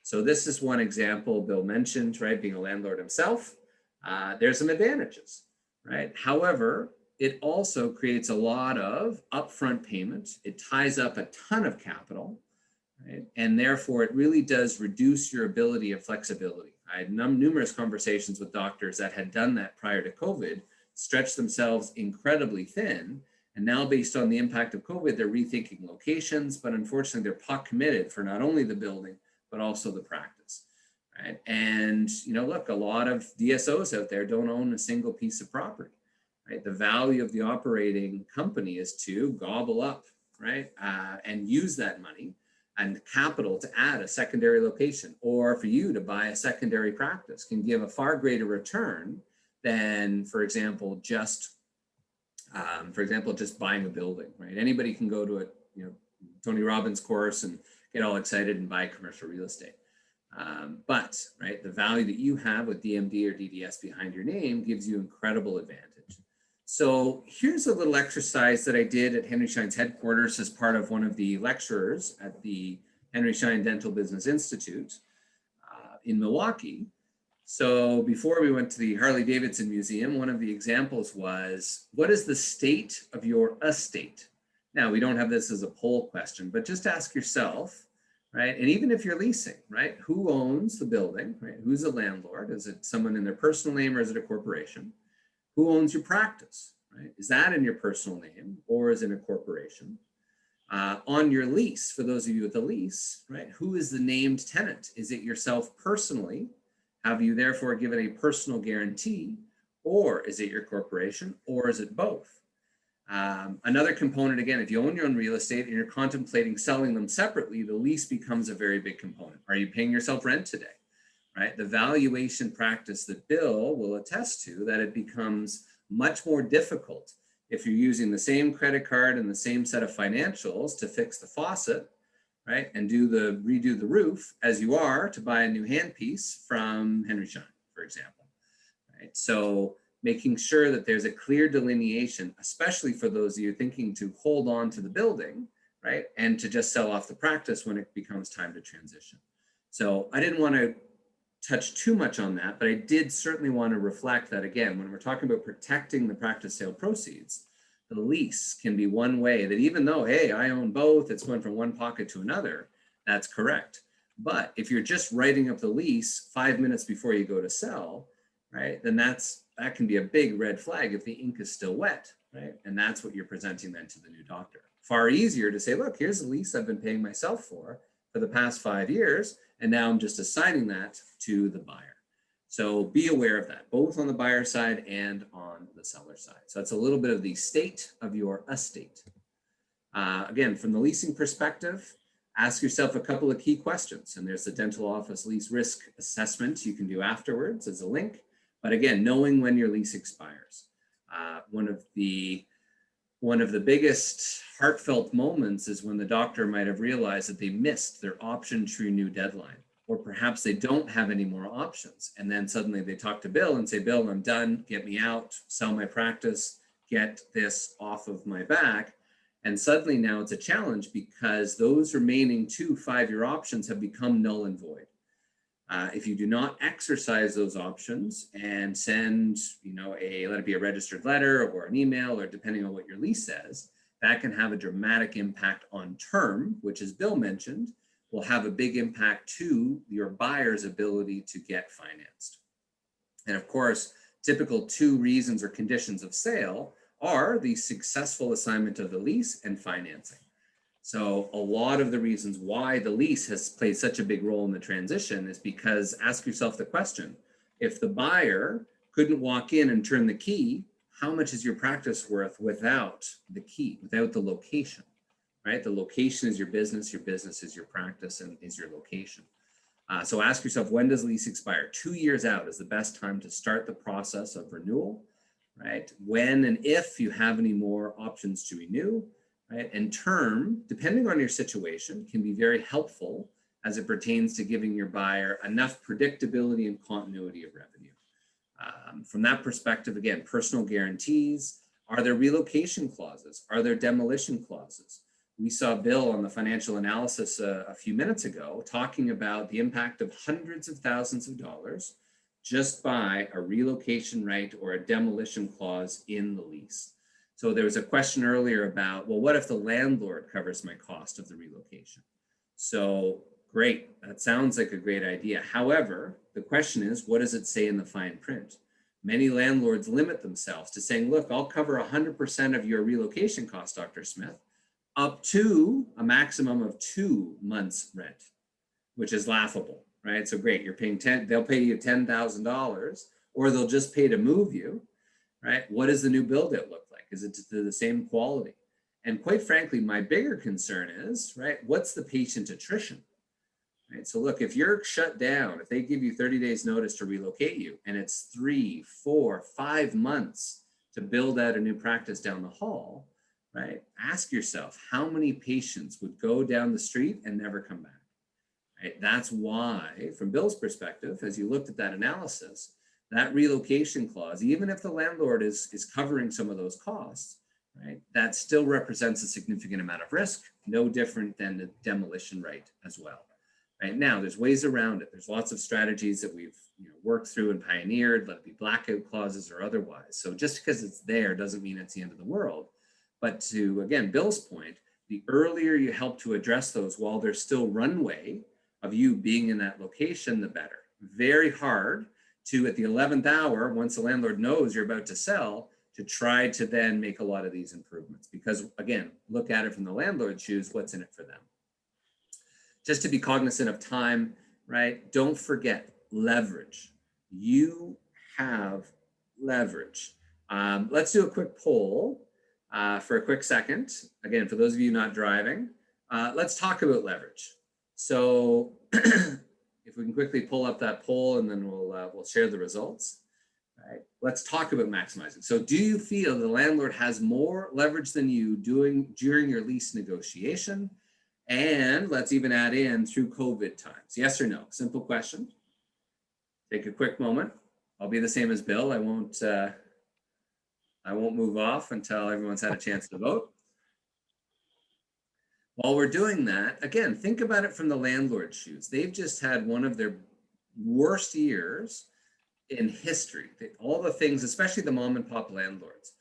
So this is one example Bill mentioned, right, being a landlord himself. There's some advantages, right? However, it also creates a lot of upfront payments. It ties up a ton of capital, right? And therefore it really does reduce your ability of flexibility. I had numerous conversations with doctors that had done that prior to COVID, stretched themselves incredibly thin. And now based on the impact of COVID, they're rethinking locations, but unfortunately they're pot committed for not only the building, but also the practice. Right? And, look, a lot of DSOs out there don't own a single piece of property. Right? The value of the operating company is to gobble up, right, and use that money and capital to add a secondary location, or for you to buy a secondary practice can give a far greater return than, for example, just buying a building. Right? Anybody can go to a Tony Robbins course and get all excited and buy commercial real estate. But right, the value that you have with DMD or DDS behind your name gives you incredible advantage. So here's a little exercise that I did at Henry Schein's headquarters as part of one of the lecturers at the Henry Schein Dental Business Institute in Milwaukee. So before we went to the Harley-Davidson Museum, one of the examples was, what is the state of your estate? Now, we don't have this as a poll question, but just ask yourself, right? And even if you're leasing, right? Who owns the building, right? Who's the landlord? Is it someone in their personal name or is it a corporation? Who owns your practice, right? Is that in your personal name or is it a corporation? On your lease, for those of you with a lease, right? Who is the named tenant? Is it yourself personally? Have you therefore given a personal guarantee, or is it your corporation, or is it both? Another component, again, if you own your own real estate and you're contemplating selling them separately, the lease becomes a very big component. Are you paying yourself rent today? Right? The valuation practice that Bill will attest to, that it becomes much more difficult if you're using the same credit card and the same set of financials to fix the faucet, right, and redo the roof as you are to buy a new handpiece from Henry Schein, for example. Right? So making sure that there's a clear delineation, especially for those of you thinking to hold on to the building, right, and to just sell off the practice when it becomes time to transition. So I didn't want to touch too much on that, but I did certainly want to reflect that, again, when we're talking about protecting the practice sale proceeds, the lease can be one way that, even though, hey, I own both, it's going from one pocket to another, that's correct. But if you're just writing up the lease 5 minutes before you go to sell, right, then that can be a big red flag if the ink is still wet, right? And that's what you're presenting then to the new doctor. Far easier to say, look, here's the lease I've been paying myself for the past 5 years, and now I'm just assigning that to the buyer. So be aware of that, both on the buyer side and on the seller side. So that's a little bit of the state of your estate. Again, from the leasing perspective, ask yourself a couple of key questions. And there's the dental office lease risk assessment you can do afterwards as a link. But again, knowing when your lease expires. One of the biggest heartfelt moments is when the doctor might have realized that they missed their option to renew deadline, or perhaps they don't have any more options. And then suddenly they talk to Bill and say, Bill, I'm done, get me out, sell my practice, get this off of my back. And suddenly now it's a challenge because those remaining 2 5-year options have become null and void. If you do not exercise those options and send, let it be a registered letter or an email, or depending on what your lease says, that can have a dramatic impact on term, which, as Bill mentioned, will have a big impact to your buyer's ability to get financed. And of course, typical 2 reasons or conditions of sale are the successful assignment of the lease and financing. So a lot of the reasons why the lease has played such a big role in the transition is because, ask yourself the question, if the buyer couldn't walk in and turn the key, how much is your practice worth without the key, without the location, right? The location is your business is your practice, and is your location. So ask yourself, when does lease expire? 2 years out is the best time to start the process of renewal, right? When and if you have any more options to renew, right? And term, depending on your situation, can be very helpful as it pertains to giving your buyer enough predictability and continuity of revenue. From that perspective, again, personal guarantees. Are there relocation clauses? Are there demolition clauses? We saw Bill on the financial analysis a few minutes ago talking about the impact of hundreds of thousands of dollars just by a relocation right or a demolition clause in the lease. So there was a question earlier about, well, what if the landlord covers my cost of the relocation? So Great. That sounds like a great idea. However, the question is, what does it say in the fine print? Many landlords limit themselves to saying, look, I'll cover 100% of your relocation cost, Dr. Smith, up to a maximum of 2 months rent, which is laughable, right? So great, you're paying they'll pay you $10,000, or they'll just pay to move you, right? What does the new build out look like? Is it to the same quality? And quite frankly, my bigger concern is, right, what's the patient attrition? Right. So look, if you're shut down, if they give you 30 days notice to relocate you, and it's 3, 4, 5 months to build out a new practice down the hall, right? Ask yourself, how many patients would go down the street and never come back? Right. That's why, from Bill's perspective, as you looked at that analysis, that relocation clause, even if the landlord is covering some of those costs, right, that still represents a significant amount of risk, no different than the demolition right as well. Right now, there's ways around it. There's lots of strategies that we've worked through and pioneered, let it be blackout clauses or otherwise. So just because it's there doesn't mean it's the end of the world. But to, again, Bill's point, the earlier you help to address those while there's still runway of you being in that location, the better. Very hard to, at the 11th hour, once the landlord knows you're about to sell, to try to then make a lot of these improvements. Because again, look at it from the landlord's shoes, what's in it for them? Just to be cognizant of time, right? Don't forget leverage. You have leverage. Let's do a quick poll for a quick second. Again, for those of you not driving, let's talk about leverage. So if we can quickly pull up that poll and then we'll share the results. Right. Let's talk about maximizing. So do you feel the landlord has more leverage than you during your lease negotiation? And let's even add in through COVID times. Yes or no? Simple question. Take a quick moment. I'll be the same as Bill. I won't move off until everyone's had a chance to vote. While we're doing that, again, think about it from the landlord's shoes. They've just had one of their worst years in history. All the things, especially the mom and pop landlords,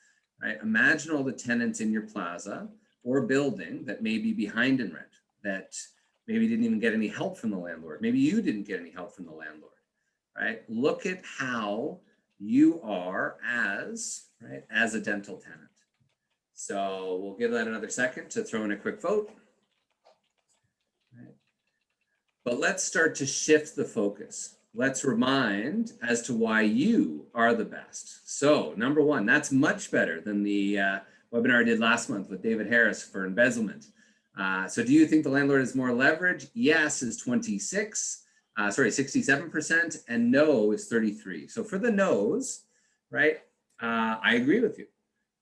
right? Imagine all the tenants in your plaza or building that may be behind in rent, that maybe didn't even get any help from the landlord. Maybe you didn't get any help from the landlord, right? Look at how you are as a dental tenant. So we'll give that another second to throw in a quick vote. Right. But let's start to shift the focus. Let's remind as to why you are the best. So number one, that's much better than the webinar I did last month with David Harris for embezzlement. So do you think the landlord has more leverage? Yes is 67%, and no is 33. So for the no's, right, I agree with you.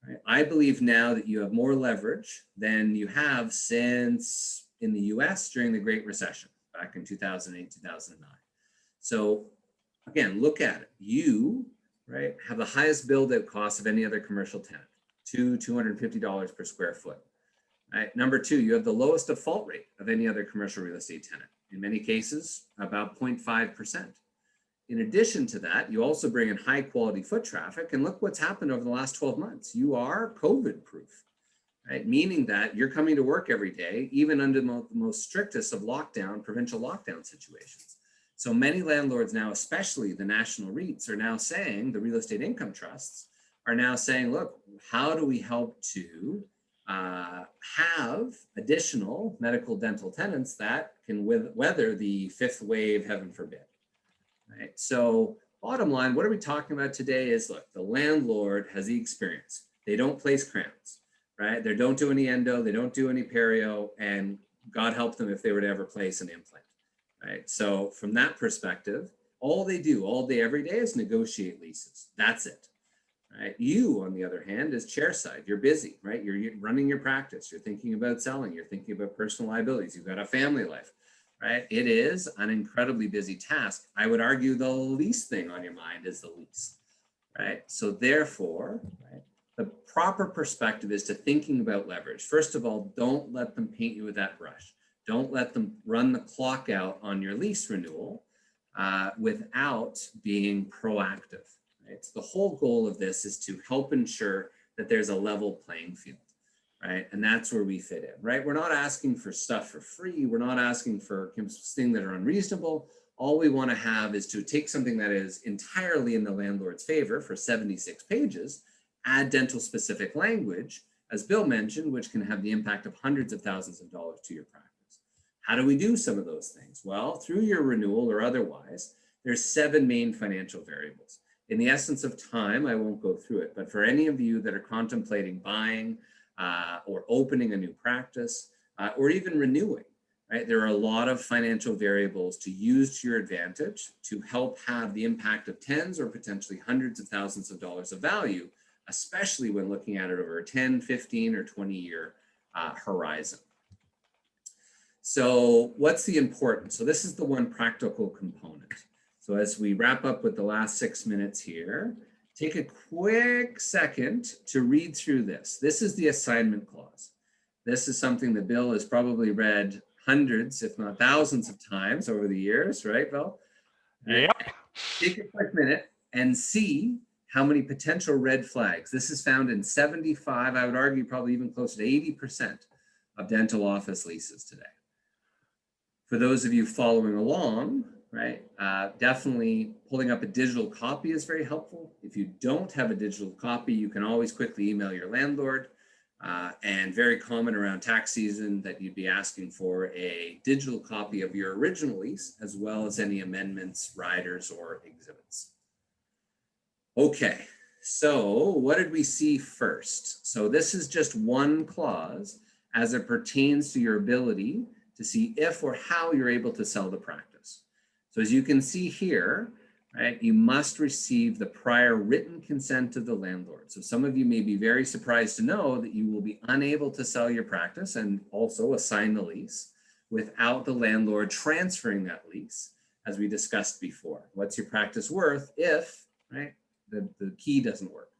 Right? I believe now that you have more leverage than you have since in the US during the Great Recession back in 2008, 2009. So again, look at it. You, right, have the highest build-out cost of any other commercial tenant, $250 per square foot. Right. Number two, you have the lowest default rate of any other commercial real estate tenant. In many cases, about 0.5%. In addition to that, you also bring in high quality foot traffic, and look what's happened over the last 12 months. You are COVID proof, right? Meaning that you're coming to work every day, even under the most strictest of provincial lockdown situations. So many landlords now, especially the national REITs, are now saying, the real estate income trusts are now saying, look, how do we help to have additional medical dental tenants that can weather the fifth wave, heaven forbid. Right? So bottom line, what are we talking about today is, look, the landlord has the experience. They don't place crowns, right? They don't do any endo, they don't do any perio, and God help them if they were to ever place an implant, right? So from that perspective, all they do all day, every day is negotiate leases. That's it. Right? You, on the other hand, is chairside. You're busy, right? You're running your practice. You're thinking about selling. You're thinking about personal liabilities. You've got a family life, right? It is an incredibly busy task. I would argue the least thing on your mind is the lease, right? So therefore, right, the proper perspective is to thinking about leverage. First of all, don't let them paint you with that brush. Don't let them run the clock out on your lease renewal without being proactive. Right? So the whole goal of this is to help ensure that there's a level playing field. right? And that's where we fit in, right? We're not asking for stuff for free. We're not asking for things that are unreasonable. All we want to have is to take something that is entirely in the landlord's favor for 76 pages, add dental specific language, as Bill mentioned, which can have the impact of hundreds of thousands of dollars to your practice. How do we do some of those things? Well, through your renewal or otherwise, there's 7 main financial variables. In the essence of time, I won't go through it, but for any of you that are contemplating buying or opening a new practice or even renewing, right? There are a lot of financial variables to use to your advantage to help have the impact of tens or potentially hundreds of thousands of dollars of value, especially when looking at it over a 10, 15, or 20-year horizon. So what's the importance? So this is the one practical component. So as we wrap up with the last 6 minutes here, take a quick second to read through this. This is the assignment clause. This is something that Bill has probably read hundreds, if not thousands of times over the years, right, Bill? Yep. Take a quick minute and see how many potential red flags. This is found in 75, I would argue probably even closer to 80% of dental office leases today. For those of you following along, right, definitely pulling up a digital copy is very helpful. If you don't have a digital copy, you can always quickly email your landlord. And very common around tax season that you'd be asking for a digital copy of your original lease, as well as any amendments, riders, or exhibits. Okay, so what did we see first? So this is just one clause as it pertains to your ability to see if or how you're able to sell the practice. So as you can see here, right, you must receive the prior written consent of the landlord. So some of you may be very surprised to know that you will be unable to sell your practice and also assign the lease without the landlord transferring that lease, as we discussed before. What's your practice worth if, right, the key doesn't work?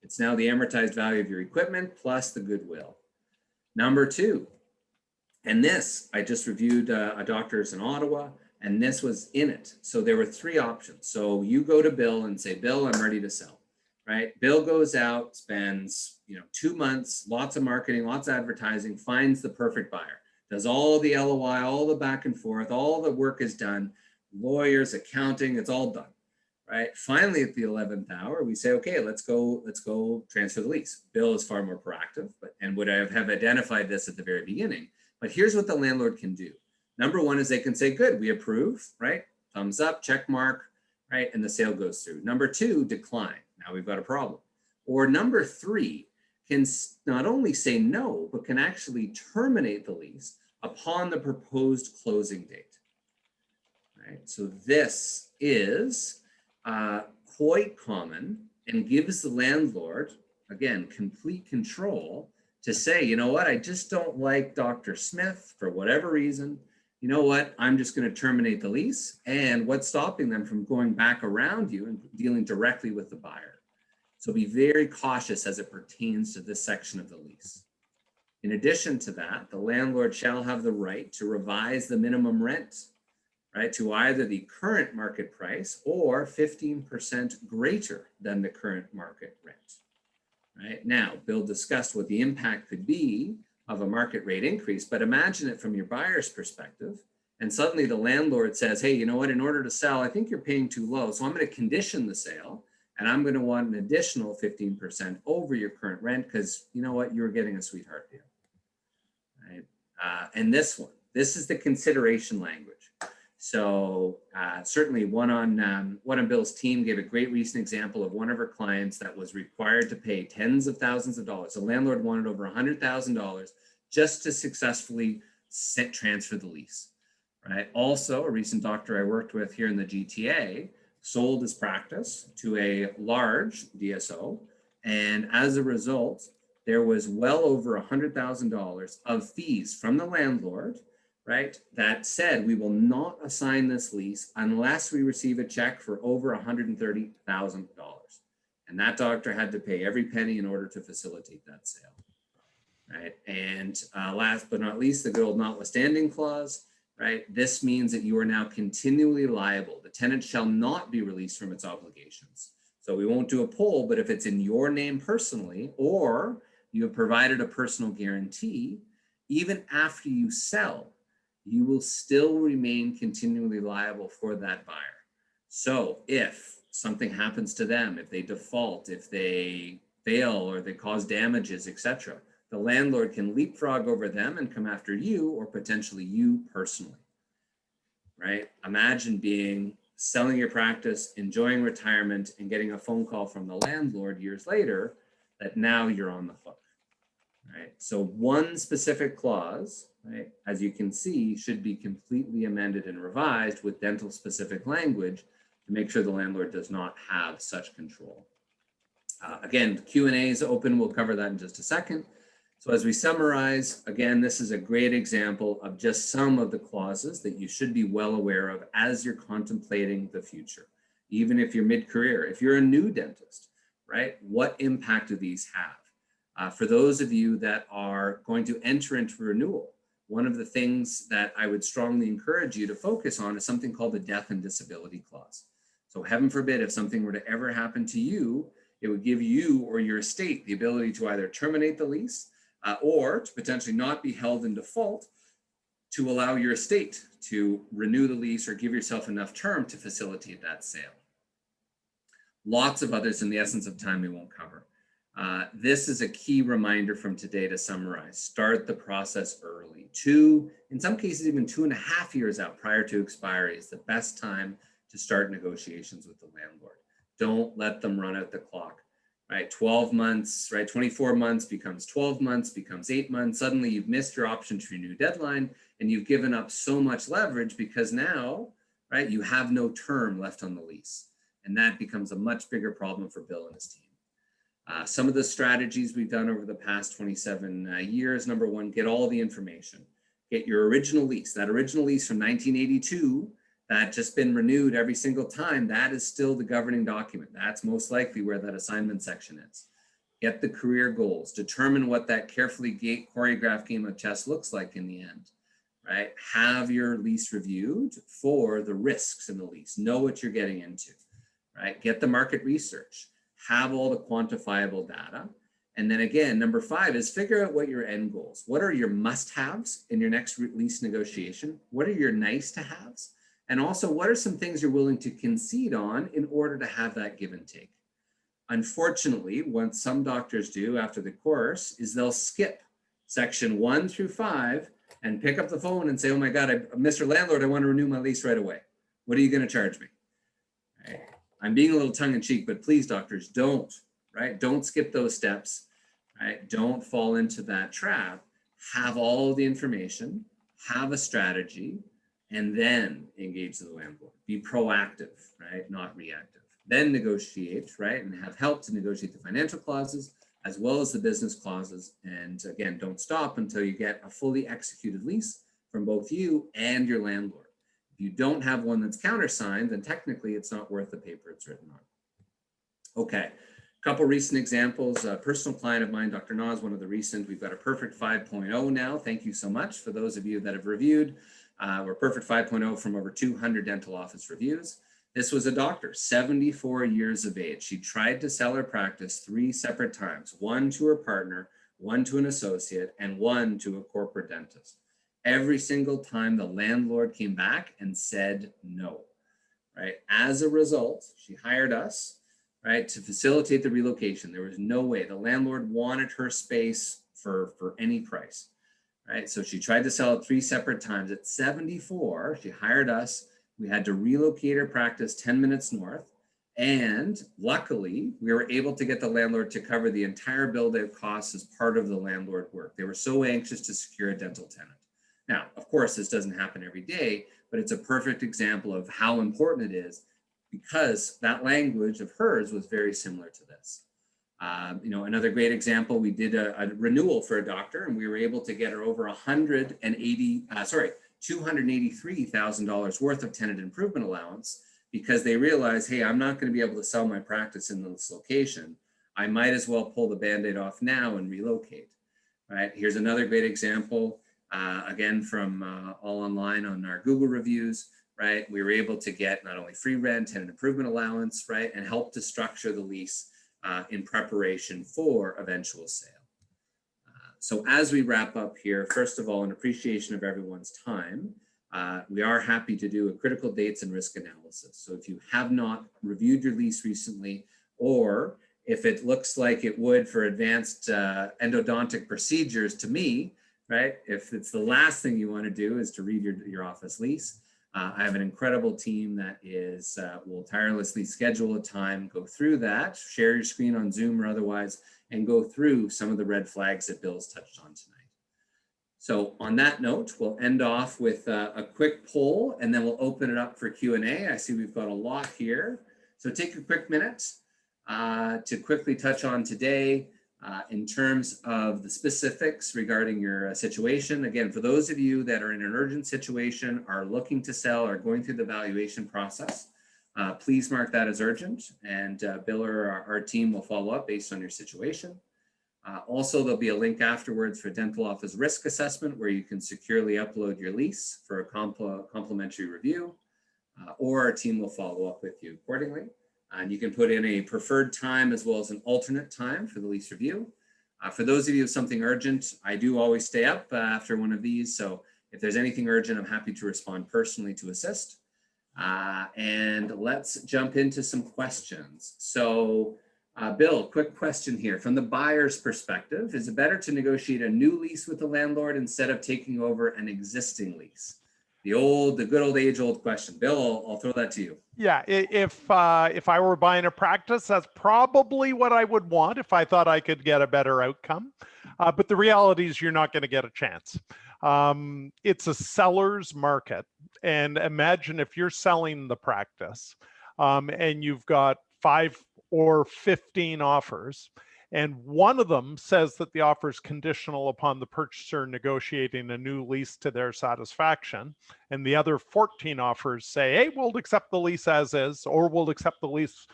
It's now the amortized value of your equipment plus the goodwill. Number 2, and this, I just reviewed a doctor's in Ottawa, and this was in it. So there were 3 options. So you go to Bill and say, Bill, I'm ready to sell, right? Bill goes out, spends 2 months, lots of marketing, lots of advertising, finds the perfect buyer, does all the LOI, all the back and forth, all the work is done, lawyers, accounting, it's all done, right? Finally, at the 11th hour, we say, okay, let's go transfer the lease. Bill is far more proactive, and would I have identified this at the very beginning? But here's what the landlord can do. Number 1 is they can say, good, we approve, right? Thumbs up, check mark, right? And the sale goes through. Number 2, decline. Now we've got a problem. Or number 3, can not only say no, but can actually terminate the lease upon the proposed closing date, right? So this is quite common and gives the landlord, again, complete control to say, you know what, I just don't like Dr. Smith for whatever reason. You know what, I'm just going to terminate the lease. And what's stopping them from going back around you and dealing directly with the buyer? So be very cautious as it pertains to this section of the lease. In addition to that, the landlord shall have the right to revise the minimum rent, right, to either the current market price or 15% greater than the current market rent. Right now, Bill discussed what the impact could be of a market rate increase, but imagine it from your buyer's perspective. And suddenly the landlord says, hey, you know what, in order to sell, I think you're paying too low. So I'm going to condition the sale and I'm going to want an additional 15% over your current rent because you know what, you're getting a sweetheart deal. Right? And this is the consideration language. So certainly one on Bill's team gave a great recent example of one of her clients that was required to pay tens of thousands of dollars. The landlord wanted over $100,000 just to successfully transfer the lease, right? Also, a recent doctor I worked with here in the GTA sold his practice to a large DSO. And as a result, there was well over $100,000 of fees from the landlord, right, that said we will not assign this lease unless we receive a check for over $130,000. And that doctor had to pay every penny in order to facilitate that sale, right? And last but not least, the good old notwithstanding clause, right? This means that you are now continually liable. The tenant shall not be released from its obligations. So we won't do a poll, but if it's in your name personally, or you have provided a personal guarantee, even after you sell, you will still remain continually liable for that buyer. So if something happens to them, if they default, if they fail, or they cause damages, etc., the landlord can leapfrog over them and come after you, or potentially you personally, right? Imagine selling your practice, enjoying retirement, and getting a phone call from the landlord years later that now you're on the hook, right? So one specific clause, right, as you can see, should be completely amended and revised with dental specific language to make sure the landlord does not have such control. Again, Q&A is open. We'll cover that in just a second. So as we summarize, again, this is a great example of just some of the clauses that you should be well aware of as you're contemplating the future. Even if you're mid-career, if you're a new dentist, right, what impact do these have? For those of you that are going to enter into renewal, one of the things that I would strongly encourage you to focus on is something called the death and disability clause. So heaven forbid, if something were to ever happen to you, it would give you or your estate the ability to either terminate the lease or to potentially not be held in default to allow your estate to renew the lease or give yourself enough term to facilitate that sale. Lots of others in the essence of time we won't cover. This is a key reminder from today to summarize. Start the process early. In some cases, even 2.5 years out prior to expiry is the best time to start negotiations with the landlord. Don't let them run out the clock, right? 12 months, right? 24 months becomes 12 months, becomes 8 months. Suddenly you've missed your option to renew deadline and you've given up so much leverage because now, right, you have no term left on the lease. And that becomes a much bigger problem for Bill and his team. Some of the strategies we've done over the past 27 years, number one, get all the information. Get your original lease. That original lease from 1982 that just been renewed every single time, that is still the governing document. That's most likely where that assignment section is. Get the career goals. Determine what that carefully choreographed game of chess looks like in the end, right? Have your lease reviewed for the risks in the lease. Know what you're getting into, right? Get the market research. Have all the quantifiable data. And then again, number 5 is figure out what your end goals. What are your must-haves in your next lease negotiation? What are your nice-to-haves? And also, what are some things you're willing to concede on in order to have that give and take? Unfortunately, what some doctors do after the course is they'll skip section 1 through 5 and pick up the phone and say, oh my God, Mr. Landlord, I want to renew my lease right away. What are you going to charge me? Right. I'm being a little tongue in cheek, but please, doctors, don't, right? Don't skip those steps, right? Don't fall into that trap. Have all the information, have a strategy, and then engage the landlord. Be proactive, right? Not reactive. Then negotiate, right? And have help to negotiate the financial clauses as well as the business clauses. And again, don't stop until you get a fully executed lease from both you and your landlord. If you don't have one that's countersigned, then technically it's not worth the paper it's written on. Okay, a couple recent examples. A personal client of mine, Dr. Nas, one of the recent, we've got a Perfect 5.0 now. Thank you so much for those of you that have reviewed. We're Perfect 5.0 from over 200 dental office reviews. This was a doctor, 74 years of age. She tried to sell her practice 3 separate times, one to her partner, one to an associate, and one to a corporate dentist. Every single time the landlord came back and said no, right? As a result, she hired us, right, to facilitate the relocation. There was no way. The landlord wanted her space for any price. Right, so she tried to sell it 3 separate times. At 74, she hired us. We had to relocate her practice 10 minutes north. And luckily, we were able to get the landlord to cover the entire build-out costs as part of the landlord work. They were so anxious to secure a dental tenant. Now, of course, this doesn't happen every day, but it's a perfect example of how important it is because that language of hers was very similar to this. Another great example, we did a renewal for a doctor and we were able to get her over $283,000 worth of tenant improvement allowance because they realized, hey, I'm not going to be able to sell my practice in this location. I might as well pull the Band-Aid off now and relocate, right? Here's another great example, again, from all online on our Google reviews, right? We were able to get not only free rent, tenant improvement allowance, right? And help to structure the lease in preparation for eventual sale. So as we wrap up here, first of all, in appreciation of everyone's time, we are happy to do a critical dates and risk analysis. So if you have not reviewed your lease recently, or if it looks like it would for advanced endodontic procedures to me, right? If it's the last thing you want to do is to read your office lease, I have an incredible team that will tirelessly schedule a time, go through that, share your screen on Zoom or otherwise, and go through some of the red flags that Bill's touched on tonight. So on that note, we'll end off with a quick poll, and then we'll open it up for Q&A. I see we've got a lot here. So take a quick minute to quickly touch on today in terms of the specifics regarding your situation. Again, for those of you that are in an urgent situation, are looking to sell, or going through the valuation process, please mark that as urgent, and Bill or our team will follow up based on your situation. Also, there'll be a link afterwards for dental office risk assessment, where you can securely upload your lease for a complimentary review, or our team will follow up with you accordingly. And you can put in a preferred time as well as an alternate time for the lease review. For those of you with something urgent, I do always stay up after one of these. So if there's anything urgent, I'm happy to respond personally to assist. And let's jump into some questions. So Bill, quick question here. From the buyer's perspective, is it better to negotiate a new lease with the landlord instead of taking over an existing lease? The good old age-old question. Bill, I'll throw that to you. Yeah, if I were buying a practice, that's probably what I would want if I thought I could get a better outcome. But the reality is you're not going to get a chance. It's a seller's market. And imagine if you're selling the practice and you've got 5 or 15 offers, and one of them says that the offer is conditional upon the purchaser negotiating a new lease to their satisfaction, and the other 14 offers say, hey, we'll accept the lease as is, or we'll accept the lease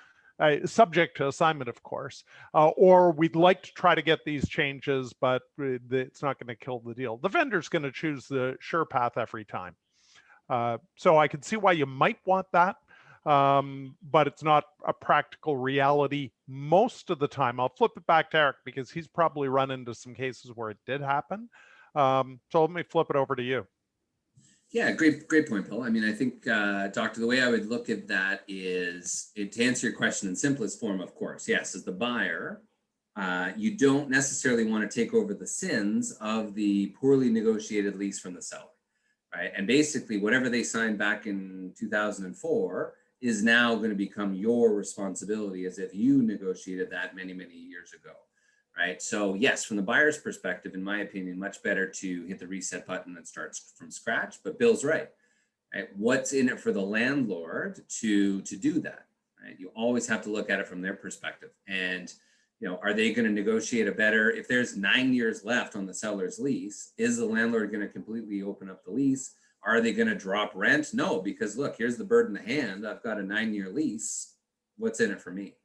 subject to assignment, of course, or we'd like to try to get these changes, but it's not going to kill the deal. The vendor's going to choose the sure path every time. So I can see why you might want that. But it's not a practical reality most of the time. I'll flip it back to Eric because he's probably run into some cases where it did happen. So let me flip it over to you. Yeah, great point, Bill. I mean, I think, Doctor, the way I would look at that is, to answer your question in simplest form, of course, yes, as the buyer, you don't necessarily want to take over the sins of the poorly negotiated lease from the seller, right? And basically, whatever they signed back in 2004 is now going to become your responsibility as if you negotiated that many, many years ago, right? So yes, from the buyer's perspective, in my opinion, much better to hit the reset button and start from scratch. But Bill's right? What's in it for the landlord to do that, right? You always have to look at it from their perspective. And, are they going to negotiate a better, if there's 9 years left on the seller's lease, is the landlord going to completely open up the lease? Are they going to drop rent? No, because look, here's the bird in the hand. I've got a 9-year lease. What's in it for me?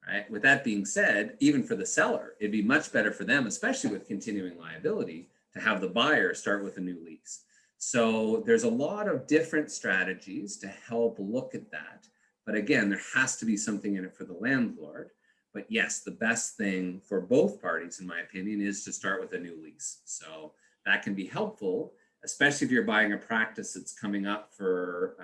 Right? With that being said, even for the seller, it'd be much better for them, especially with continuing liability, to have the buyer start with a new lease. So there's a lot of different strategies to help look at that. But again, there has to be something in it for the landlord. But yes, the best thing for both parties, in my opinion, is to start with a new lease. So that can be helpful, especially if you're buying a practice that's coming up for,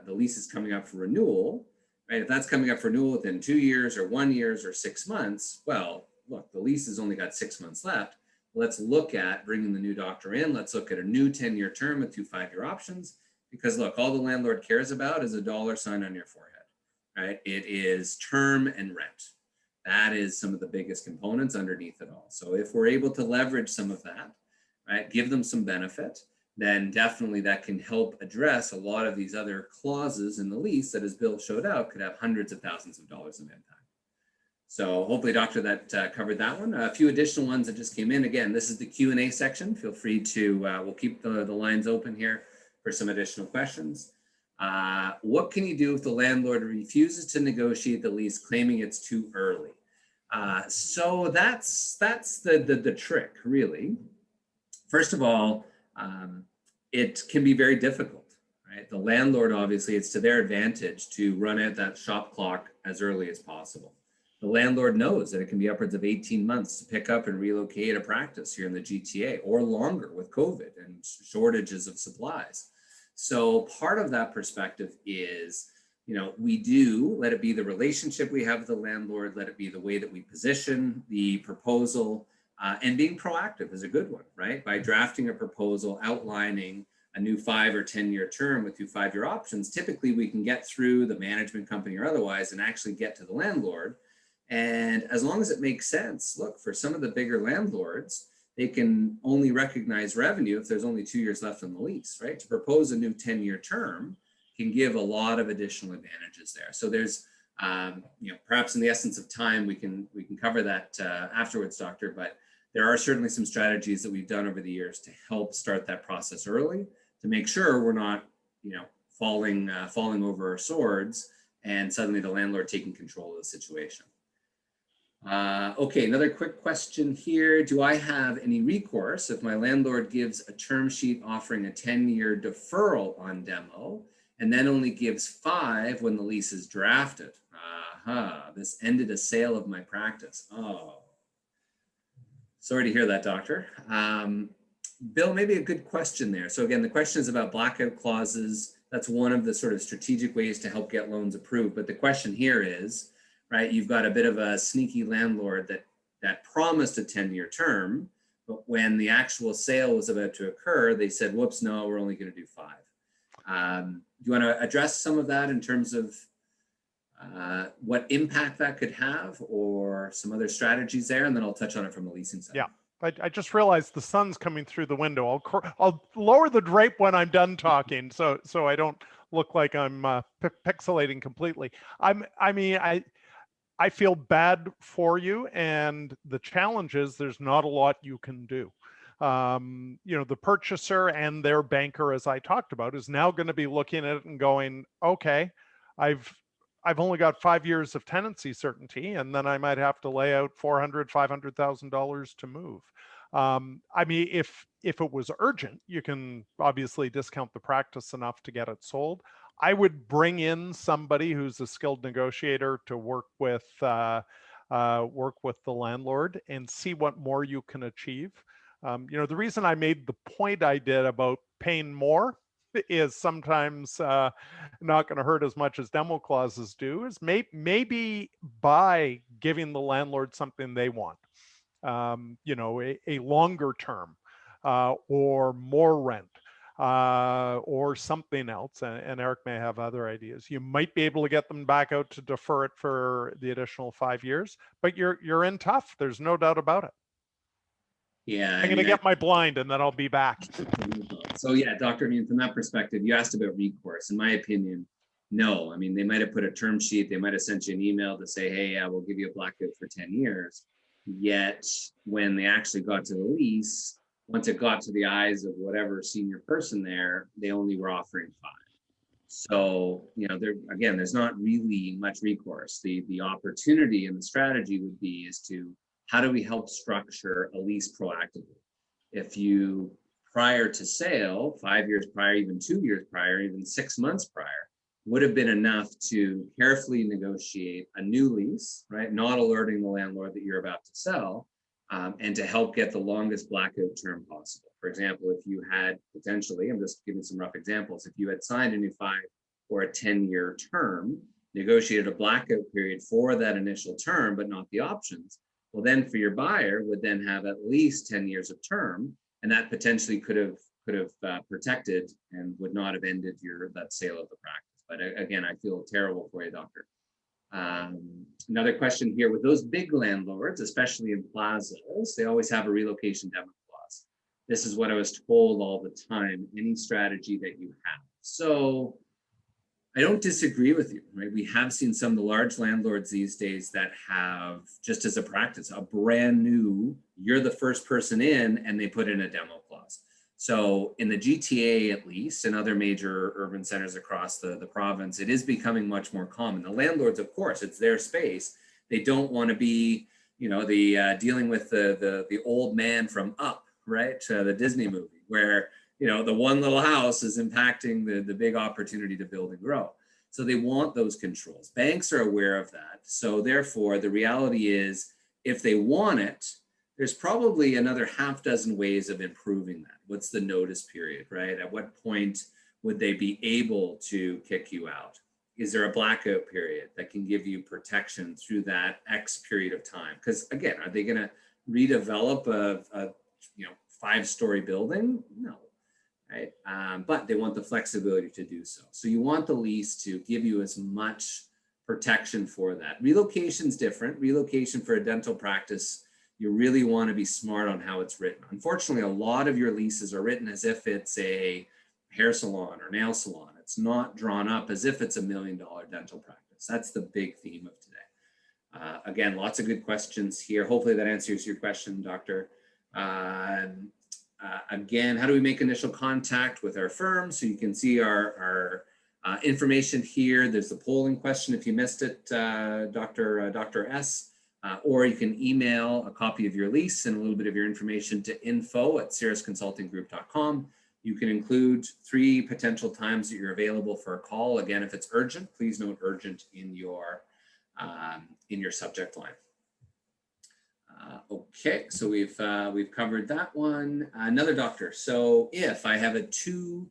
the lease is coming up for renewal, right? If that's coming up for renewal within 2 years or 1 year or 6 months, well, look, the lease has only got 6 months left. Let's look at bringing the new doctor in. Let's look at a new 10-year term with 2 5-year options, because look, all the landlord cares about is a dollar sign on your forehead, right? It is term and rent. That is some of the biggest components underneath it all. So if we're able to leverage some of that, right, give them some benefit, then definitely that can help address a lot of these other clauses in the lease that, as Bill showed out, could have hundreds of thousands of dollars of impact. So hopefully, Doctor, that covered that one. A few additional ones that just came in. Again, this is the Q&A section. Feel free to, we'll keep the lines open here for some additional questions. What can you do if the landlord refuses to negotiate the lease, claiming it's too early? So that's the trick, really. First of all, it can be very difficult, right? The landlord, obviously, it's to their advantage to run out that shop clock as early as possible, the landlord knows that it can be upwards of 18 months to pick up and relocate a practice here in the GTA, or longer with COVID and shortages of supplies. So part of that perspective is, we do let it be the relationship we have with the landlord, let it be the way that we position the proposal, and being proactive is a good one, right? By drafting a proposal outlining a new 5 or 10-year term with 2 5-year options, typically we can get through the management company or otherwise and actually get to the landlord. And as long as it makes sense, look, for some of the bigger landlords, they can only recognize revenue if there's only 2 years left on the lease, right? To propose a new 10-year term can give a lot of additional advantages there. So there's, perhaps in the essence of time, we can cover that afterwards, Doctor, but there are certainly some strategies that we've done over the years to help start that process early, to make sure we're not, falling over our swords and suddenly the landlord taking control of the situation. Okay, another quick question here. Do I have any recourse if my landlord gives a term sheet offering a 10-year deferral on demo and then only gives 5 when the lease is drafted? This ended a sale of my practice. Oh, sorry to hear that, Doctor. Bill, maybe a good question there. So again, the question is about blackout clauses. That's one of the sort of strategic ways to help get loans approved. But the question here is, right, you've got a bit of a sneaky landlord that promised a 10-year term, but when the actual sale was about to occur, they said, whoops, no, we're only going to do 5. Do you want to address some of that in terms of what impact that could have, or some other strategies there? And then I'll touch on it from the leasing side. Yeah. I just realized the sun's coming through the window. I'll lower the drape when I'm done talking, so I don't look like I'm pixelating completely. I feel bad for you, and the challenge is there's not a lot you can do. The purchaser and their banker, as I talked about, is now going to be looking at it and going, okay, I've only got 5 years of tenancy certainty, and then I might have to lay out $400,000-$500,000 to move. If it was urgent, you can obviously discount the practice enough to get it sold. I would bring in somebody who's a skilled negotiator to work with the landlord and see what more you can achieve. The reason I made the point I did about paying more is sometimes not going to hurt as much as demo clauses do, is maybe by giving the landlord something they want, a longer term or more rent. Or something else, and Eric may have other ideas. You might be able to get them back out to defer it for the additional 5 years, but you're in tough. There's no doubt about it. Yeah, I'm going to get my blind, and then I'll be back. So yeah, Doctor, from that perspective, you asked about recourse. In my opinion, no. They might have put a term sheet. They might have sent you an email to say, hey, we'll give you a blackout for 10 years. Yet when they actually got to the lease, once it got to the eyes of whatever senior person there, they only were offering 5. So, there's not really much recourse. The opportunity and the strategy would be how do we help structure a lease proactively? If you, prior to sale, 5 years prior, even 2 years prior, even 6 months prior, would have been enough to carefully negotiate a new lease, right? Not alerting the landlord that you're about to sell, and to help get the longest blackout term possible. For example, if you had potentially, I'm just giving some rough examples, if you had signed a new 5 or a 10-year term, negotiated a blackout period for that initial term, but not the options, well, then for your buyer would then have at least 10 years of term, and that potentially could have protected and would not have ended that sale of the practice. But again, I feel terrible for you, Doctor. Another question here, with those big landlords, especially in plazas, they always have a relocation demo clause. This is what I was told all the time, any strategy that you have. So I don't disagree with you, right? We have seen some of the large landlords these days that have, just as a practice, a brand new, you're the first person in, and they put in a demo clause. So in the GTA, at least, and other major urban centers across the province, it is becoming much more common. The landlords, of course, it's their space. They don't want to be, dealing with the old man from Up, right? The Disney movie, where, the one little house is impacting the big opportunity to build and grow. So they want those controls. Banks are aware of that. So therefore, the reality is, if they want it, there's probably another half dozen ways of improving that. What's the notice period, right? At what point would they be able to kick you out? Is there a blackout period that can give you protection through that X period of time? Because again, are they going to redevelop a 5-story building? No, right? But they want the flexibility to do so. So you want the lease to give you as much protection for that. Relocation's different. Relocation for a dental practice, you really want to be smart on how it's written. Unfortunately, a lot of your leases are written as if it's a hair salon or nail salon. It's not drawn up as if it's $1 million dental practice. That's the big theme of today. Again, lots of good questions here. Hopefully that answers your question, Doctor. Again, how do we make initial contact with our firm? So you can see our information here. There's the polling question if you missed it, Dr. S. Or you can email a copy of your lease and a little bit of your information to info@cirrusconsultinggroup.com. You can include 3 potential times that you're available for a call. Again, if it's urgent, please note urgent in your subject line. Okay, so we've covered that one. Another doctor. So if I have a two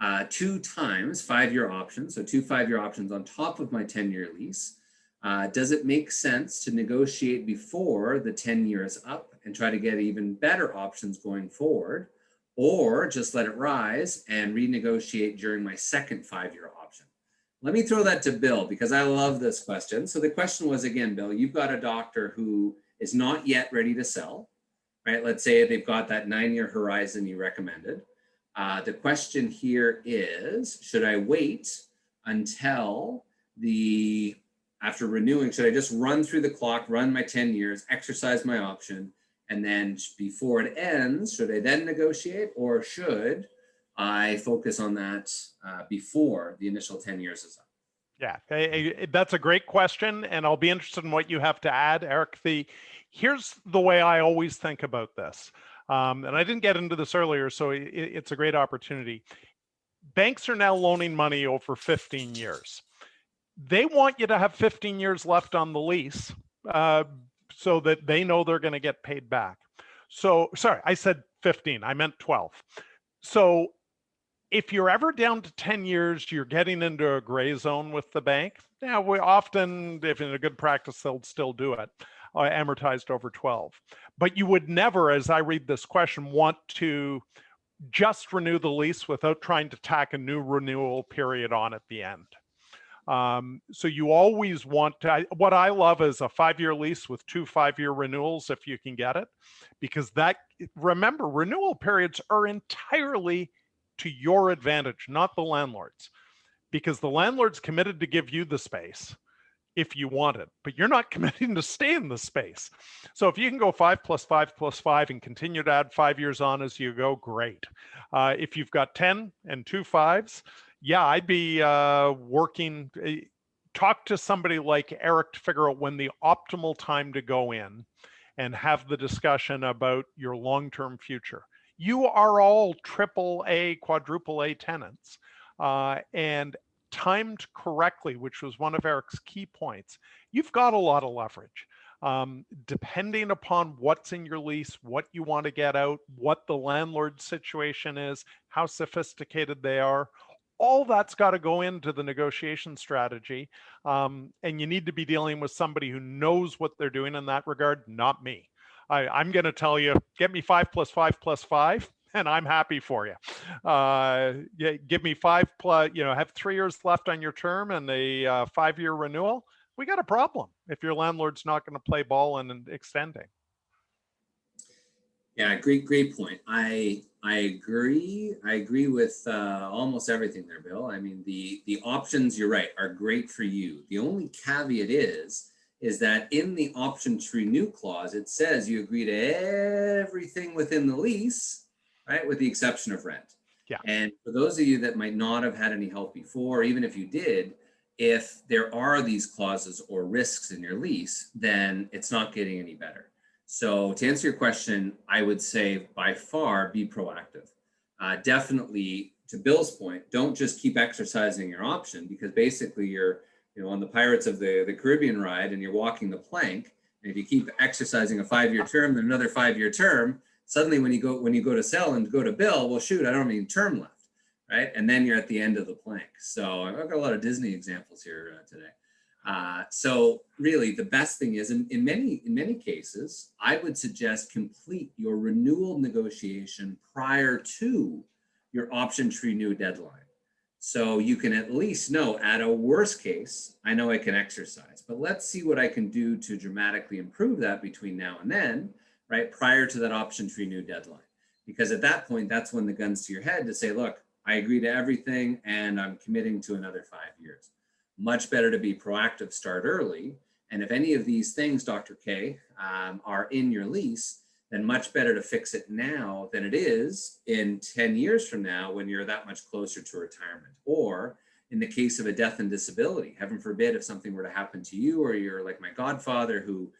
times 5-year option, so 2 5-year options on top of my 10-year lease, does it make sense to negotiate before the 10 years up and try to get even better options going forward, or just let it rise and renegotiate during my second 5-year option? Let me throw that to Bill because I love this question. So the question was, again, Bill, you've got a doctor who is not yet ready to sell, right? Let's say they've got that 9-year horizon you recommended. The question here is, should I wait until after renewing, should I just run through the clock, run my 10 years, exercise my option, and then before it ends, should I then negotiate, or should I focus on that before the initial 10 years is up? Yeah, that's a great question, and I'll be interested in what you have to add, Eric. Here's the way I always think about this, and I didn't get into this earlier, so it's a great opportunity. Banks are now loaning money over 15 years. They want you to have 15 years left on the lease so that they know they're going to get paid back. So, sorry, I said 15, I meant 12. So if you're ever down to 10 years, you're getting into a gray zone with the bank. Now, we often, if in a good practice, they'll still do it, amortized over 12. But you would never, as I read this question, want to just renew the lease without trying to tack a new renewal period on at the end. So you always want to, what I love is a 5-year lease with 2 5-year renewals if you can get it, because remember, renewal periods are entirely to your advantage, not the landlord's, because the landlord's committed to give you the space if you want it, but you're not committing to stay in the space. So if you can go 5 + 5 + 5 and continue to add 5 years on as you go, great. If you've got 10 and 2 5s, yeah, I'd be working, talk to somebody like Eric to figure out when the optimal time to go in and have the discussion about your long-term future. You are all AAA, quadruple A tenants, and timed correctly, which was one of Eric's key points, you've got a lot of leverage. Depending upon what's in your lease, what you want to get out, what the landlord situation is, how sophisticated they are, all that's got to go into the negotiation strategy. And you need to be dealing with somebody who knows what they're doing in that regard, not me. I'm going to tell you, get me 5 + 5 + 5, and I'm happy for you. Give me 5 plus, have 3 years left on your term and a 5-year renewal. We got a problem if your landlord's not going to play ball and extending. Yeah, great point. I agree. I agree with almost everything there, Bill. I mean, the options, you're right, are great for you. The only caveat is that in the option to renew clause, it says you agree to everything within the lease, right, with the exception of rent. Yeah. And for those of you that might not have had any help before, even if you did, if there are these clauses or risks in your lease, then it's not getting any better. So to answer your question, I would say by far be proactive. Definitely to Bill's point, don't just keep exercising your option, because basically you're, on the Pirates of the Caribbean ride and you're walking the plank. And if you keep exercising a 5-year term, then another 5-year term, suddenly when you go to sell and go to Bill, well, shoot, I don't have any term left, right? And then you're at the end of the plank. So I've got a lot of Disney examples here today. So really the best thing is in many cases, I would suggest complete your renewal negotiation prior to your option to renew deadline. So you can at least know, at a worst case, I know I can exercise, but let's see what I can do to dramatically improve that between now and then, right? Prior to that option to renew deadline. Because at that point, that's when the gun's to your head to say, look, I agree to everything and I'm committing to another 5 years. Much better to be proactive, start early. And if any of these things, Dr. K, are in your lease, then much better to fix it now than it is in 10 years from now when you're that much closer to retirement. Or in the case of a death and disability, heaven forbid if something were to happen to you, or you're like my godfather who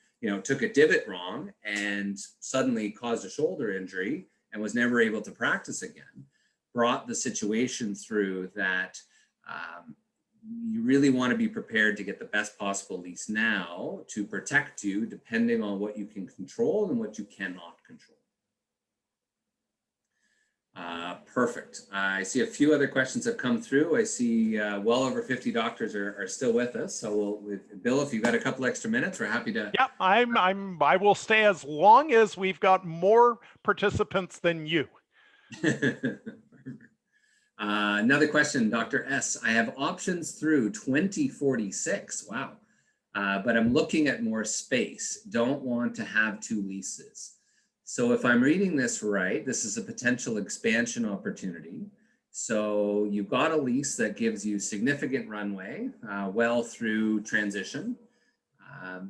took a divot wrong and suddenly caused a shoulder injury and was never able to practice again, brought the situation through that you really want to be prepared to get the best possible lease now to protect you, depending on what you can control and what you cannot control. Perfect. I see a few other questions have come through. I see well over 50 doctors are still with us. So Bill, if you've got a couple extra minutes, we're happy to. Yeah, I will stay as long as we've got more participants than you. Another question, Dr. S. I have options through 2046. Wow. But I'm looking at more space. Don't want to have 2 leases. So if I'm reading this right, this is a potential expansion opportunity. So you've got a lease that gives you significant runway well through transition,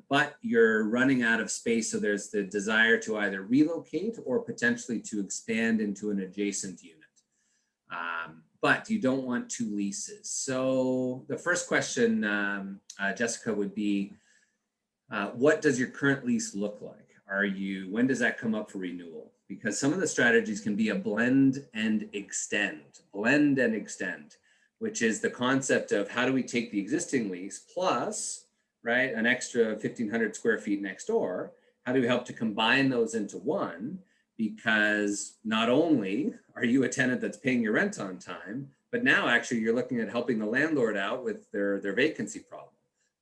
but you're running out of space. So there's the desire to either relocate or potentially to expand into an adjacent unit. But you don't want 2 leases. So the first question, Jessica, would be, what does your current lease look like? When does that come up for renewal? Because some of the strategies can be a blend and extend, which is the concept of how do we take the existing lease plus, right, an extra 1,500 square feet next door? How do we help to combine those into one? Because not only are you a tenant that's paying your rent on time, but now actually you're looking at helping the landlord out with their vacancy problem.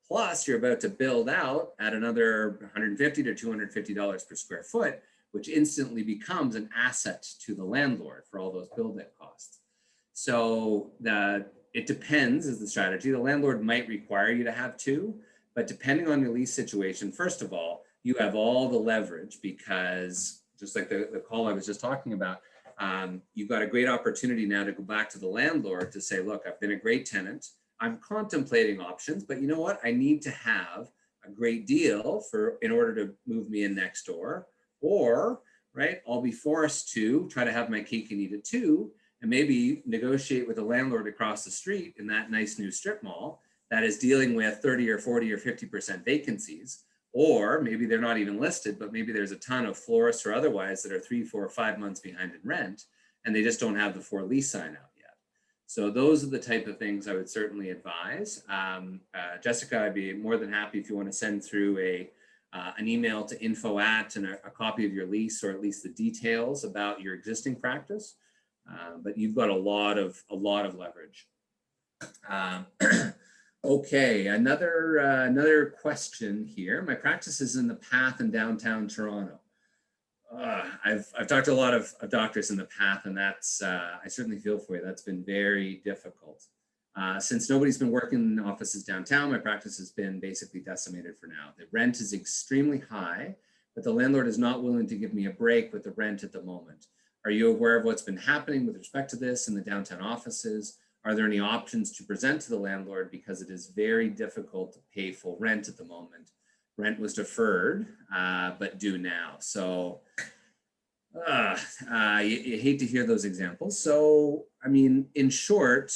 Plus you're about to build out at another $150 to $250 per square foot, which instantly becomes an asset to the landlord for all those build-out costs. So it depends is the strategy. The landlord might require you to have 2, but depending on your lease situation, first of all, you have all the leverage because just like the call I was just talking about, you've got a great opportunity now to go back to the landlord to say, look, I've been a great tenant. I'm contemplating options, but you know what? I need to have a great deal in order to move me in next door, or, right, I'll be forced to try to have my cake and eat it too, and maybe negotiate with a landlord across the street in that nice new strip mall that is dealing with 30 or 40 or 50% vacancies. Or maybe they're not even listed, but maybe there's a ton of florists or otherwise that are 3, 4, 5 months behind in rent, and they just don't have the for lease sign out yet. So those are the type of things I would certainly advise. Jessica, I'd be more than happy if you want to send through an email to info@ and a copy of your lease, or at least the details about your existing practice. But you've got a lot of leverage. Okay, another question here. My practice is in the Path in downtown Toronto. I've talked to a lot of doctors in the Path, and that's I certainly feel for you. That's been very difficult. Since nobody's been working in offices downtown, my practice has been basically decimated for now. The rent is extremely high, but the landlord is not willing to give me a break with the rent at the moment. Are you aware of what's been happening with respect to this in the downtown offices? Are there any options to present to the landlord, because it is very difficult to pay full rent at the moment? Rent was deferred, but due now. So you hate to hear those examples. So, I mean, in short,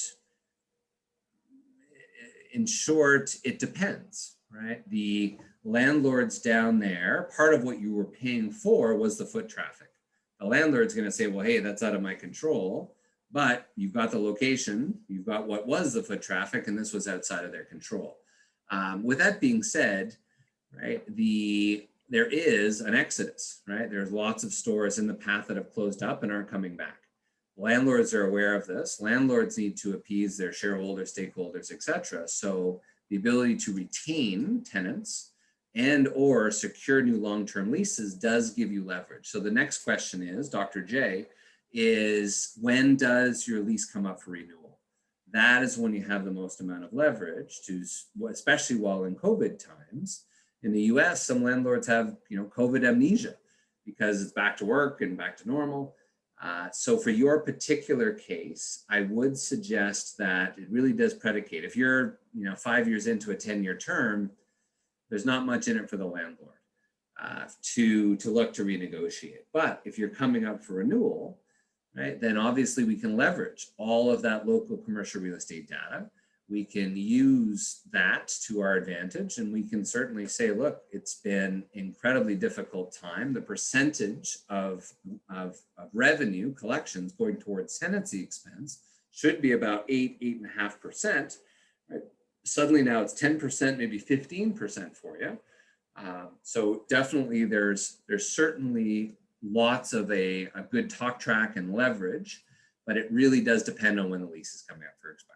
it depends, right? The landlords down there, part of what you were paying for was the foot traffic. The landlord's going to say, well, hey, that's out of my control. But you've got the location, you've got what was the foot traffic, and this was outside of their control. With that being said, right, there is an exodus, right? There's lots of stores in the path that have closed up and aren't coming back. Landlords are aware of this. Landlords need to appease their shareholders, stakeholders, etc. So the ability to retain tenants and or secure new long-term leases does give you leverage. So the next question is, Dr. J, is when does your lease come up for renewal? That is when you have the most amount of leverage, to, especially while in COVID times. In the US, some landlords have COVID amnesia because it's back to work and back to normal. So for your particular case, I would suggest that it really does predicate. If you're 5 years into a 10-year term, there's not much in it for the landlord to look to renegotiate. But if you're coming up for renewal, right, then obviously we can leverage all of that local commercial real estate data. We can use that to our advantage, and we can certainly say, look, it's been incredibly difficult time. The percentage of revenue collections going towards tenancy expense should be about 8.5%. Right? Suddenly now it's 10%, maybe 15% for you. So definitely there's certainly lots of a good talk track and leverage, but it really does depend on when the lease is coming up for expiry.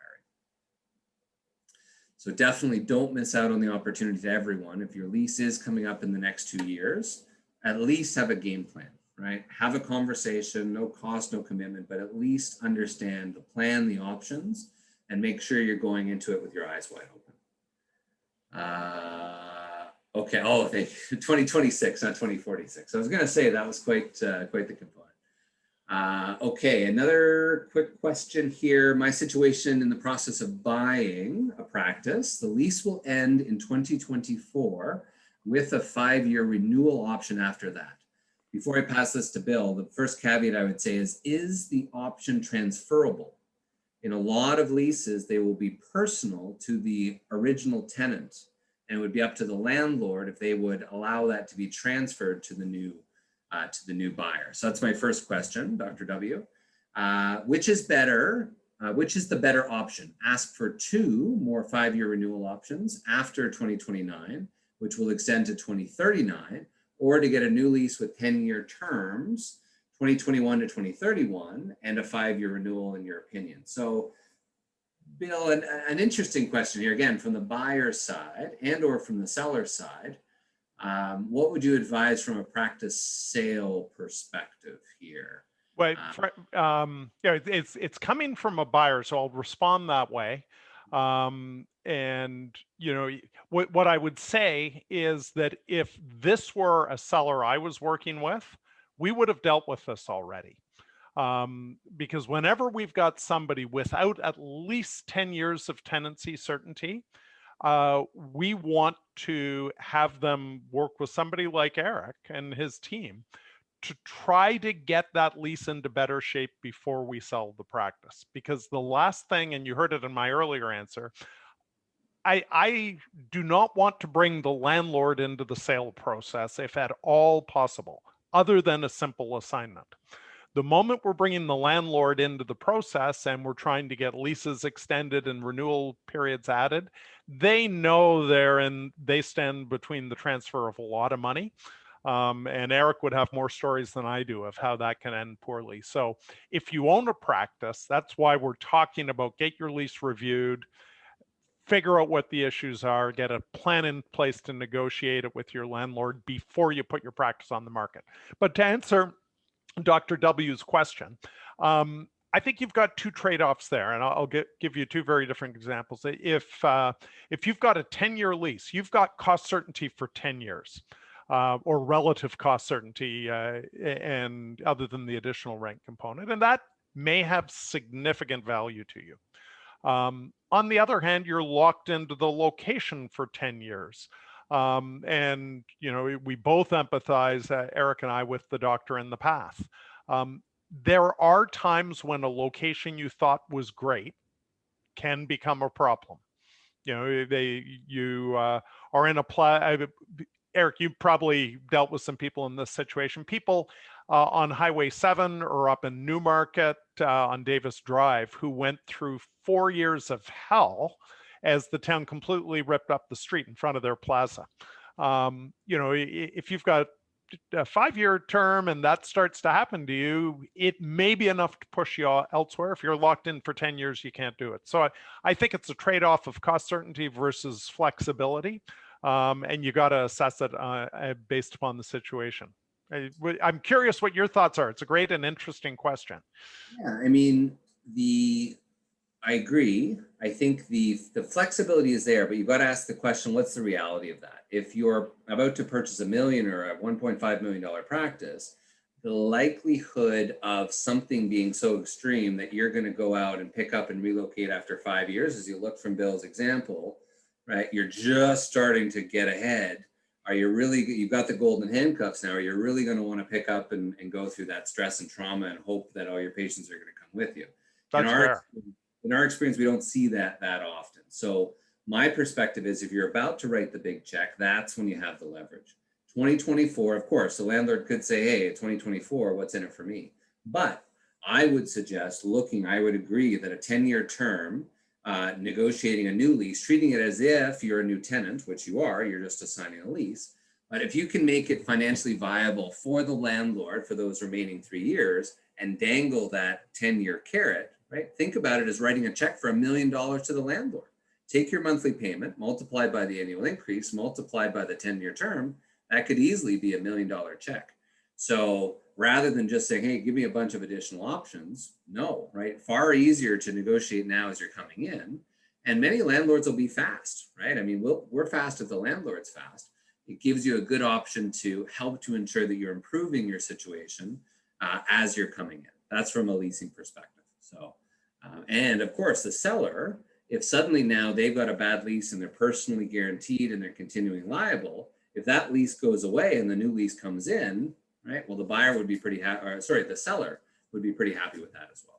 So definitely don't miss out on the opportunity to everyone. If your lease is coming up in the next 2 years, at least have a game plan, right? Have a conversation, no cost, no commitment, but at least understand the plan, the options, and make sure you're going into it with your eyes wide open. Okay, oh, thank you. 2026, not 2046. I was gonna say that was quite the component. Okay, another quick question here. My situation in the process of buying a practice, the lease will end in 2024 with a 5-year renewal option after that. Before I pass this to Bill, the first caveat I would say is the option transferable? In a lot of leases, they will be personal to the original tenant, and it would be up to the landlord if they would allow that to be transferred to the new buyer. So that's my first question, Dr. W. Which is better? Which is the better option? Ask for 2 more 5-year renewal options after 2029, which will extend to 2039, or to get a new lease with 10-year terms, 2021 to 2031, and a 5-year renewal, in your opinion. So, Bill, an interesting question here, again, from the buyer's side and or from the seller's side. What would you advise from a practice sale perspective here? Well, it's coming from a buyer, so I'll respond that way. And what I would say is that if this were a seller I was working with, we would have dealt with this already. Because whenever we've got somebody without at least 10 years of tenancy certainty, we want to have them work with somebody like Eric and his team to try to get that lease into better shape before we sell the practice. Because the last thing, and you heard it in my earlier answer, I do not want to bring the landlord into the sale process if at all possible, other than a simple assignment. The moment we're bringing the landlord into the process and we're trying to get leases extended and renewal periods added, they know they stand between the transfer of a lot of money. And Eric would have more stories than I do of how that can end poorly. So if you own a practice, that's why we're talking about get your lease reviewed, figure out what the issues are, get a plan in place to negotiate it with your landlord before you put your practice on the market. But to answer Dr. W's question, I think you've got 2 trade-offs there, and I'll give you 2 very different examples. If you've got a 10-year lease, you've got cost certainty for 10 years, or relative cost certainty, and other than the additional rent component, and that may have significant value to you. On the other hand, you're locked into the location for 10 years. And we both empathize, Eric and I, with the doctor in the path. There are times when a location you thought was great can become a problem. You are in a Eric, you probably dealt with some people in this situation. People on Highway 7 or up in Newmarket on Davis Drive who went through 4 years of hell as the town completely ripped up the street in front of their plaza. If you've got a 5-year term and that starts to happen to you, it may be enough to push you elsewhere. If you're locked in for 10 years, you can't do it. So I think it's a trade-off of cost certainty versus flexibility. And you got to assess it based upon the situation. I'm curious what your thoughts are. It's a great and interesting question. Yeah, I mean, I agree. I think the flexibility is there, but you've got to ask the question, what's the reality of that? If you're about to purchase $1 million or a $1.5 million practice, the likelihood of something being so extreme that you're going to go out and pick up and relocate after 5 years, as you look from Bill's example, right? You're just starting to get ahead. Are you really, you've got the golden handcuffs now, are you really going to want to pick up and go through that stress and trauma and hope that all your patients are going to come with you? That's fair. In our experience, we don't see that often. So my perspective is if you're about to write the big check, that's when you have the leverage. 2024, of course, the landlord could say, hey, 2024, what's in it for me? But I would suggest I would agree that a 10-year term, negotiating a new lease, treating it as if you're a new tenant, which you are, you're just assigning a lease. But if you can make it financially viable for the landlord for those remaining 3 years and dangle that 10-year carrot, right? Think about it as writing a check for $1 million to the landlord. Take your monthly payment, multiplied by the annual increase, multiplied by the 10-year term, that could easily be $1 million check. So rather than just saying, hey, give me a bunch of additional options, no, right? Far easier to negotiate now as you're coming in. And many landlords will be fast, right? I mean, we're fast if the landlord's fast. It gives you a good option to help to ensure that you're improving your situation as you're coming in. That's from a leasing perspective. So, and of course, the seller, if suddenly now they've got a bad lease and they're personally guaranteed and they're continuing liable, if that lease goes away and the new lease comes in, right? Well, the buyer would be pretty happy, or sorry, the seller would be pretty happy with that as well.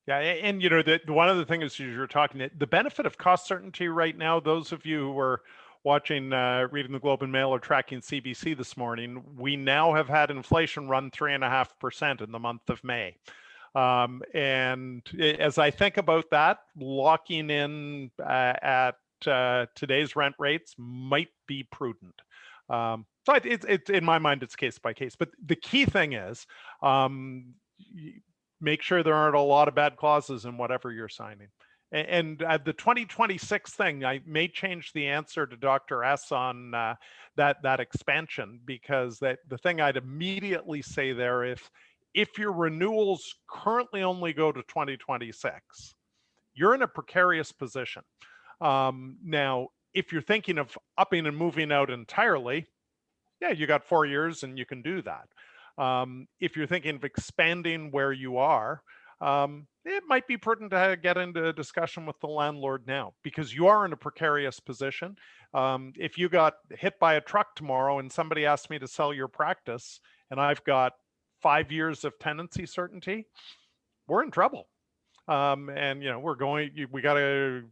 Yeah, and one of the things as you're talking, the benefit of cost certainty right now, those of you who were watching, reading the Globe and Mail or tracking CBC this morning, we now have had inflation run 3.5% in the month of May. And as I think about that, locking in at today's rent rates might be prudent. So it's in my mind, it's case by case. But the key thing is make sure there aren't a lot of bad clauses in whatever you're signing. And the 2026 thing, I may change the answer to Dr. S on that expansion, because the thing I'd immediately say there, if your renewals currently only go to 2026, you're in a precarious position. Now, if you're thinking of upping and moving out entirely, yeah, you got 4 years and you can do that. If you're thinking of expanding where you are, it might be prudent to get into a discussion with the landlord now, because you are in a precarious position. If you got hit by a truck tomorrow and somebody asked me to sell your practice and I've got 5 years of tenancy certainty, we're in trouble. And we got to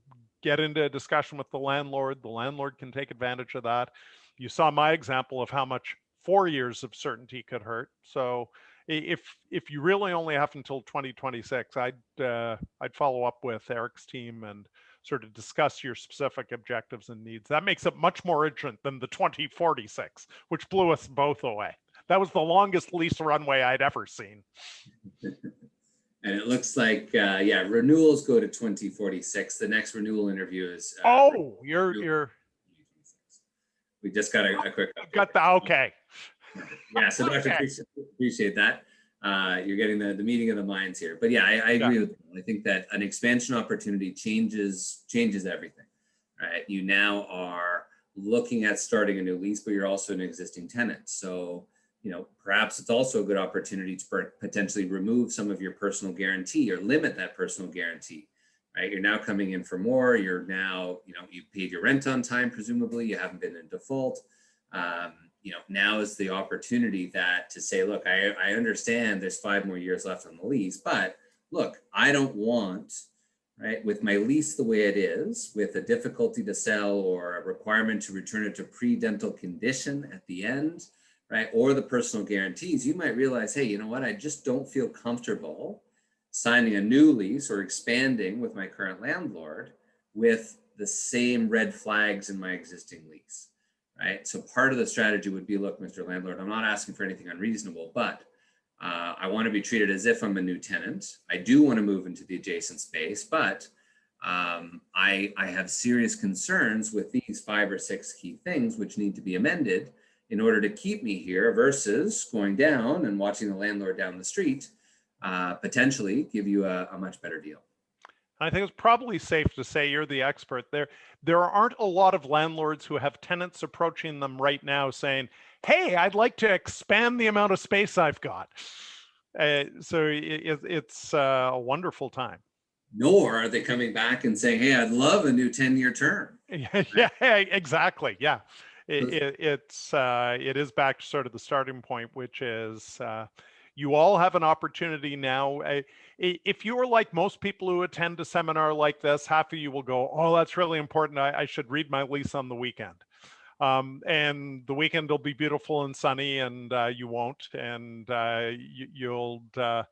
get into a discussion with the landlord. The landlord can take advantage of that. You saw my example of how much 4 years of certainty could hurt. So if you really only have until 2026, I'd follow up with Eric's team and sort of discuss your specific objectives and needs. That makes it much more urgent than the 2046, which blew us both away. That was the longest lease runway I'd ever seen. And it looks like, renewals go to 2046. The next renewal interview is. You're. We just got a quick update. Got the okay. Yeah, so Dr. Appreciate that. You're getting the meeting of the minds here. But yeah, I agree with you. I think that an expansion opportunity changes everything, right? You now are looking at starting a new lease, but you're also an existing tenant. So, perhaps it's also a good opportunity to potentially remove some of your personal guarantee or limit that personal guarantee, right? You're now coming in for more. You're now, you paid your rent on time, presumably. You haven't been in default. Now is the opportunity to say, look, I understand there's 5 more years left on the lease, but look, I don't want, right, with my lease the way it is, with a difficulty to sell or a requirement to return it to pre-dental condition at the end, right? Or the personal guarantees, you might realize, hey, you know what? I just don't feel comfortable signing a new lease or expanding with my current landlord with the same red flags in my existing lease, right? So part of the strategy would be, look, Mr. Landlord, I'm not asking for anything unreasonable, but I want to be treated as if I'm a new tenant. I do want to move into the adjacent space, but I have serious concerns with these 5 or 6 key things which need to be amended in order to keep me here versus going down and watching the landlord down the street potentially give you a much better deal. I think it's probably safe to say, you're the expert there. There aren't a lot of landlords who have tenants approaching them right now saying, hey, I'd like to expand the amount of space I've got. So it's a wonderful time. Nor are they coming back and saying, hey, I'd love a new 10-year term. Yeah, exactly. Yeah. It is back to sort of the starting point, which is you all have an opportunity now. If you are like most people who attend a seminar like this, half of you will go, oh, that's really important. I should read my lease on the weekend. And the weekend will be beautiful and sunny, and you won't. And you'll, a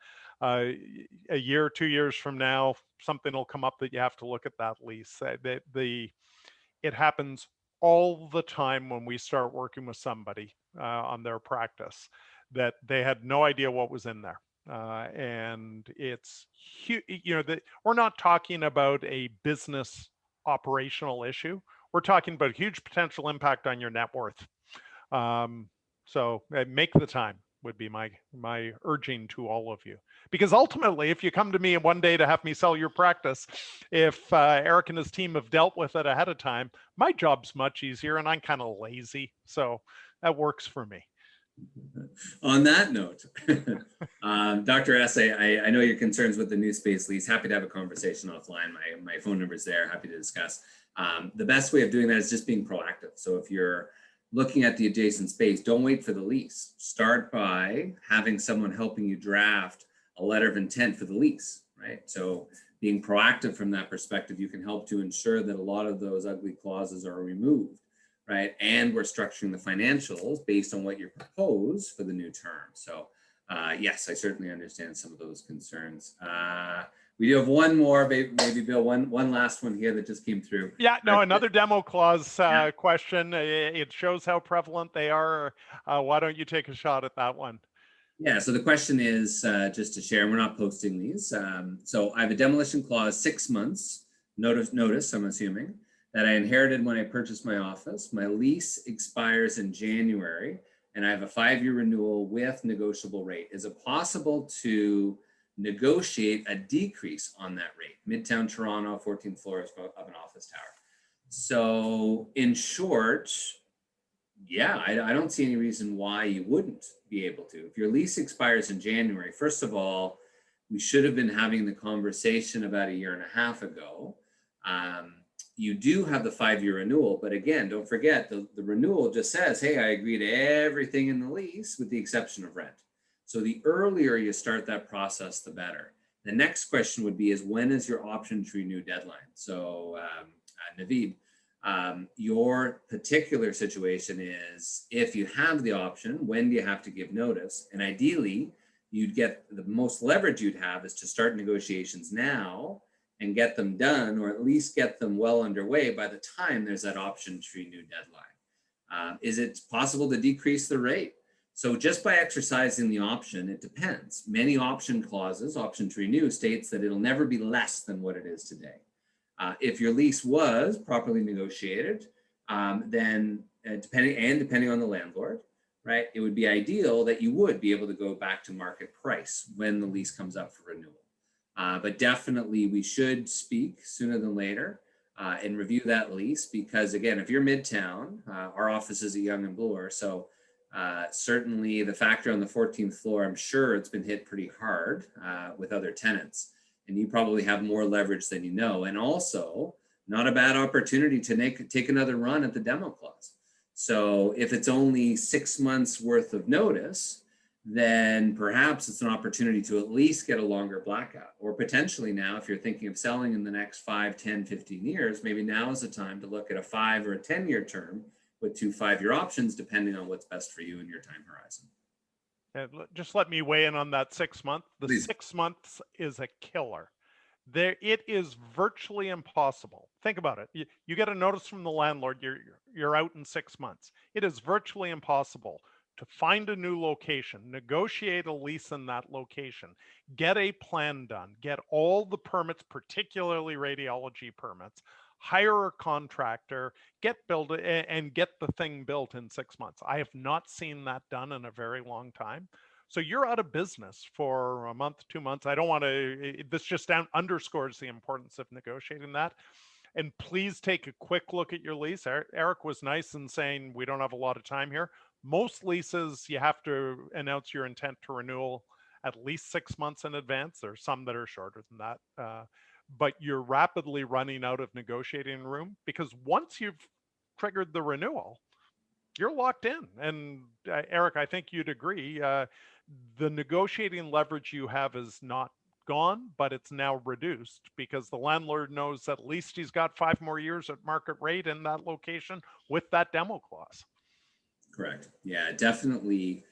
year or 2 years from now, something will come up that you have to look at that lease. It happens all the time when we start working with somebody on their practice that they had no idea what was in there. And it's huge, we're not talking about a business operational issue. We're talking about huge potential impact on your net worth. So make the time would be my urging to all of you. Because ultimately, if you come to me one day to have me sell your practice, if Eric and his team have dealt with it ahead of time, my job's much easier and I'm kind of lazy. So that works for me. On that note, Dr. S, I know your concerns with the new space lease. Happy to have a conversation offline. My phone number's there. Happy to discuss. The best way of doing that is just being proactive. So if you're looking at the adjacent space, don't wait for the lease. Start by having someone helping you draft a letter of intent for the lease, right? So being proactive from that perspective, you can help to ensure that a lot of those ugly clauses are removed, right? And we're structuring the financials based on what you propose for the new term. So yes, I certainly understand some of those concerns. We do have one more, maybe Bill, one last one here that just came through. Yeah, no, another demo clause question. It shows how prevalent they are. Why don't you take a shot at that one? Yeah, so the question is, just to share, and we're not posting these. So I have a demolition clause, 6 months notice, I'm assuming, that I inherited when I purchased my office. My lease expires in January, and I have a 5-year renewal with negotiable rate. Is it possible to negotiate a decrease on that rate? Midtown Toronto, 14th floor of an office tower. So in short, yeah, I don't see any reason why you wouldn't be able to. If your lease expires in January, first of all, we should have been having the conversation about a year and a half ago. You do have the 5-year renewal, but again, don't forget the renewal just says, hey, I agree to everything in the lease with the exception of rent. So the earlier you start that process, the better. The next question would be is when is your option to renew deadline? So Naveed, your particular situation is if you have the option, when do you have to give notice? And ideally, you'd get the most leverage you'd have is to start negotiations now and get them done, or at least get them well underway by the time there's that option to renew deadline. Is it possible to decrease the rate? So just by exercising the option, it depends. Many option clauses, option to renew, states that it'll never be less than what it is today. If your lease was properly negotiated, then depending on the landlord, right, it would be ideal that you would be able to go back to market price when the lease comes up for renewal. But definitely we should speak sooner than later and review that lease because again, if you're Midtown, our office is at Yonge and Bloor, so certainly the factor on the 14th floor, I'm sure it's been hit pretty hard with other tenants. And you probably have more leverage than you know. And also not a bad opportunity to take another run at the demo clause. So if it's only 6 months worth of notice, then perhaps it's an opportunity to at least get a longer blackout. Or potentially now, if you're thinking of selling in the next 5, 10, 15 years, maybe now is the time to look at a 5 or a 10-year term with 2 5-year options, depending on what's best for you and your time horizon. And just let me weigh in on that 6 month. The Please. 6 months is a killer. It is virtually impossible. Think about it. You get a notice from the landlord, you're out in 6 months. It is virtually impossible to find a new location, negotiate a lease in that location, get a plan done, get all the permits, particularly radiology permits, hire a contractor, get built, and get the thing built in 6 months. I have not seen that done in a very long time. So you're out of business for a month, 2 months. I don't want to, this just underscores the importance of negotiating that. And please take a quick look at your lease. Eric was nice in saying we don't have a lot of time here. Most leases, you have to announce your intent to renewal at least 6 months in advance. There's some that are shorter than that. But you're rapidly running out of negotiating room, because once you've triggered the renewal, you're locked in. And Eric, I think you'd agree, the negotiating leverage you have is not gone, but it's now reduced, because the landlord knows at least he's got 5 more years at market rate in that location with that demo clause. Correct. Yeah, definitely.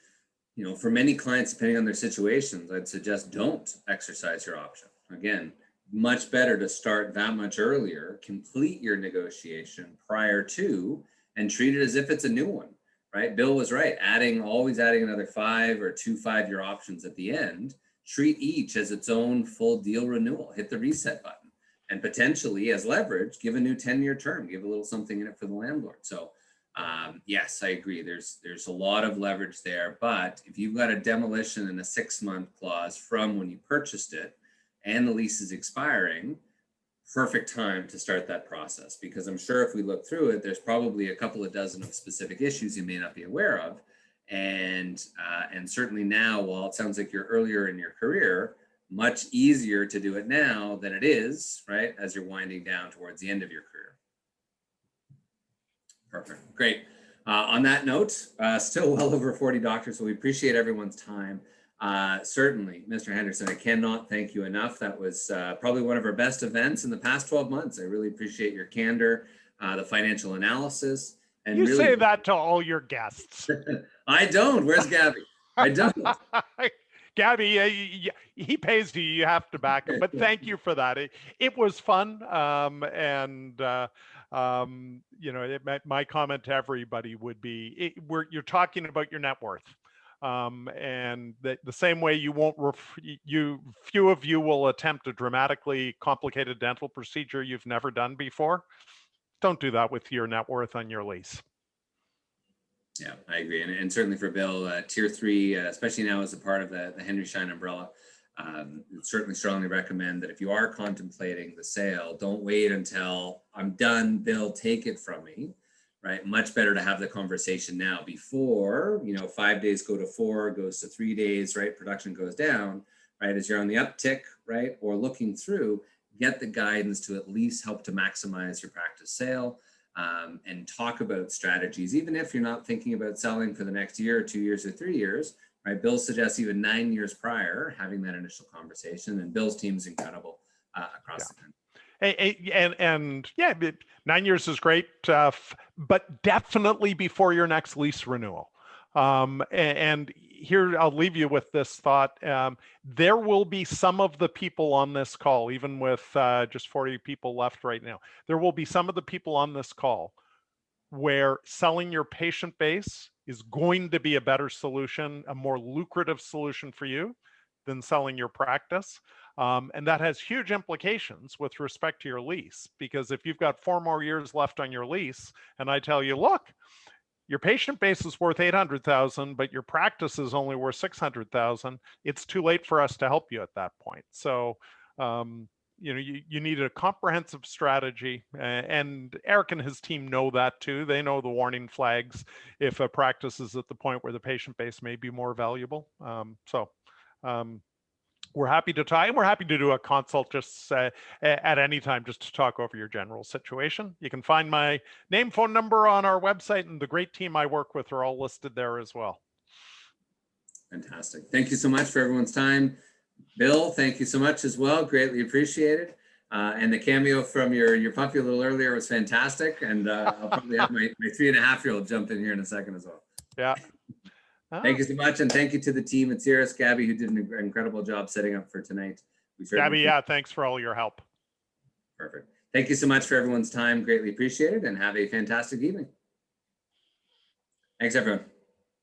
You know, for many clients, depending on their situations, I'd suggest don't exercise your option. Again, much better to start that much earlier, complete your negotiation prior to, and treat it as if it's a new one, right? Bill was right. Always adding another 5 or 2 5-year options at the end. Treat each as its own full deal renewal. Hit the reset button, and potentially as leverage, give a new 10-year term, give a little something in it for the landlord. So yes, I agree. There's a lot of leverage there, but if you've got a demolition and a 6-month clause from when you purchased it and the lease is expiring, perfect time to start that process, because I'm sure if we look through it, there's probably a couple of dozen of specific issues you may not be aware of. And certainly now, while it sounds like you're earlier in your career, much easier to do it now than it is, right, as you're winding down towards the end of your career. Perfect. Great. On that note, still well over 40 doctors, so we appreciate everyone's time. Certainly, Mr. Henderson, I cannot thank you enough. That was probably one of our best events in the past 12 months. I really appreciate your candor, the financial analysis. And you really, say that to all your guests. I don't. Where's Gabby? I don't. Gabby, he pays you. You have to back him. But thank you for that. It was fun. You know, my comment to everybody would be, you're talking about your net worth. And the same way you won't, few of you will attempt a dramatically complicated dental procedure you've never done before. Don't do that with your net worth on your lease. Yeah, I agree. And certainly for Bill, tier 3, especially now as a part of the Henry Schein umbrella, certainly strongly recommend that if you are contemplating the sale, don't wait until I'm done, Bill, take it from me, right? Much better to have the conversation now before, 5 days go to 4, goes to 3 days, right? Production goes down, right? As you're on the uptick, right? Or looking through, get the guidance to at least help to maximize your practice sale. And talk about strategies, even if you're not thinking about selling for the next year or 2 years or 3 years, right? Bill suggests even 9 years prior, having that initial conversation, and Bill's team is incredible across the country. And yeah, 9 years is great, but definitely before your next lease renewal. And here, I'll leave you with this thought. There will be some of the people on this call, even with just 40 people left right now, there will be some of the people on this call where selling your patient base is going to be a better solution, a more lucrative solution for you than selling your practice. And that has huge implications with respect to your lease, because if you've got 4 more years left on your lease, and I tell you, look, your patient base is worth 800,000, but your practice is only worth 600,000. It's too late for us to help you at that point. So, you need a comprehensive strategy, and Eric and his team know that too. They know the warning flags if a practice is at the point where the patient base may be more valuable. We're happy to talk, and we're happy to do a consult just at any time, just to talk over your general situation. You can find my name, phone number on our website, and the great team I work with are all listed there as well. Fantastic. Thank you so much for everyone's time. Bill, thank you so much as well. Greatly appreciated. And the cameo from your puppy a little earlier was fantastic. And I'll probably have my 3.5-year-old jump in here in a second as well. Yeah. Thank you so much. And thank you to the team at Cirrus, Gabby, who did an incredible job setting up for tonight. Gabby, yeah, thanks for all your help. Perfect. Thank you so much for everyone's time. Greatly appreciated, and have a fantastic evening. Thanks, everyone.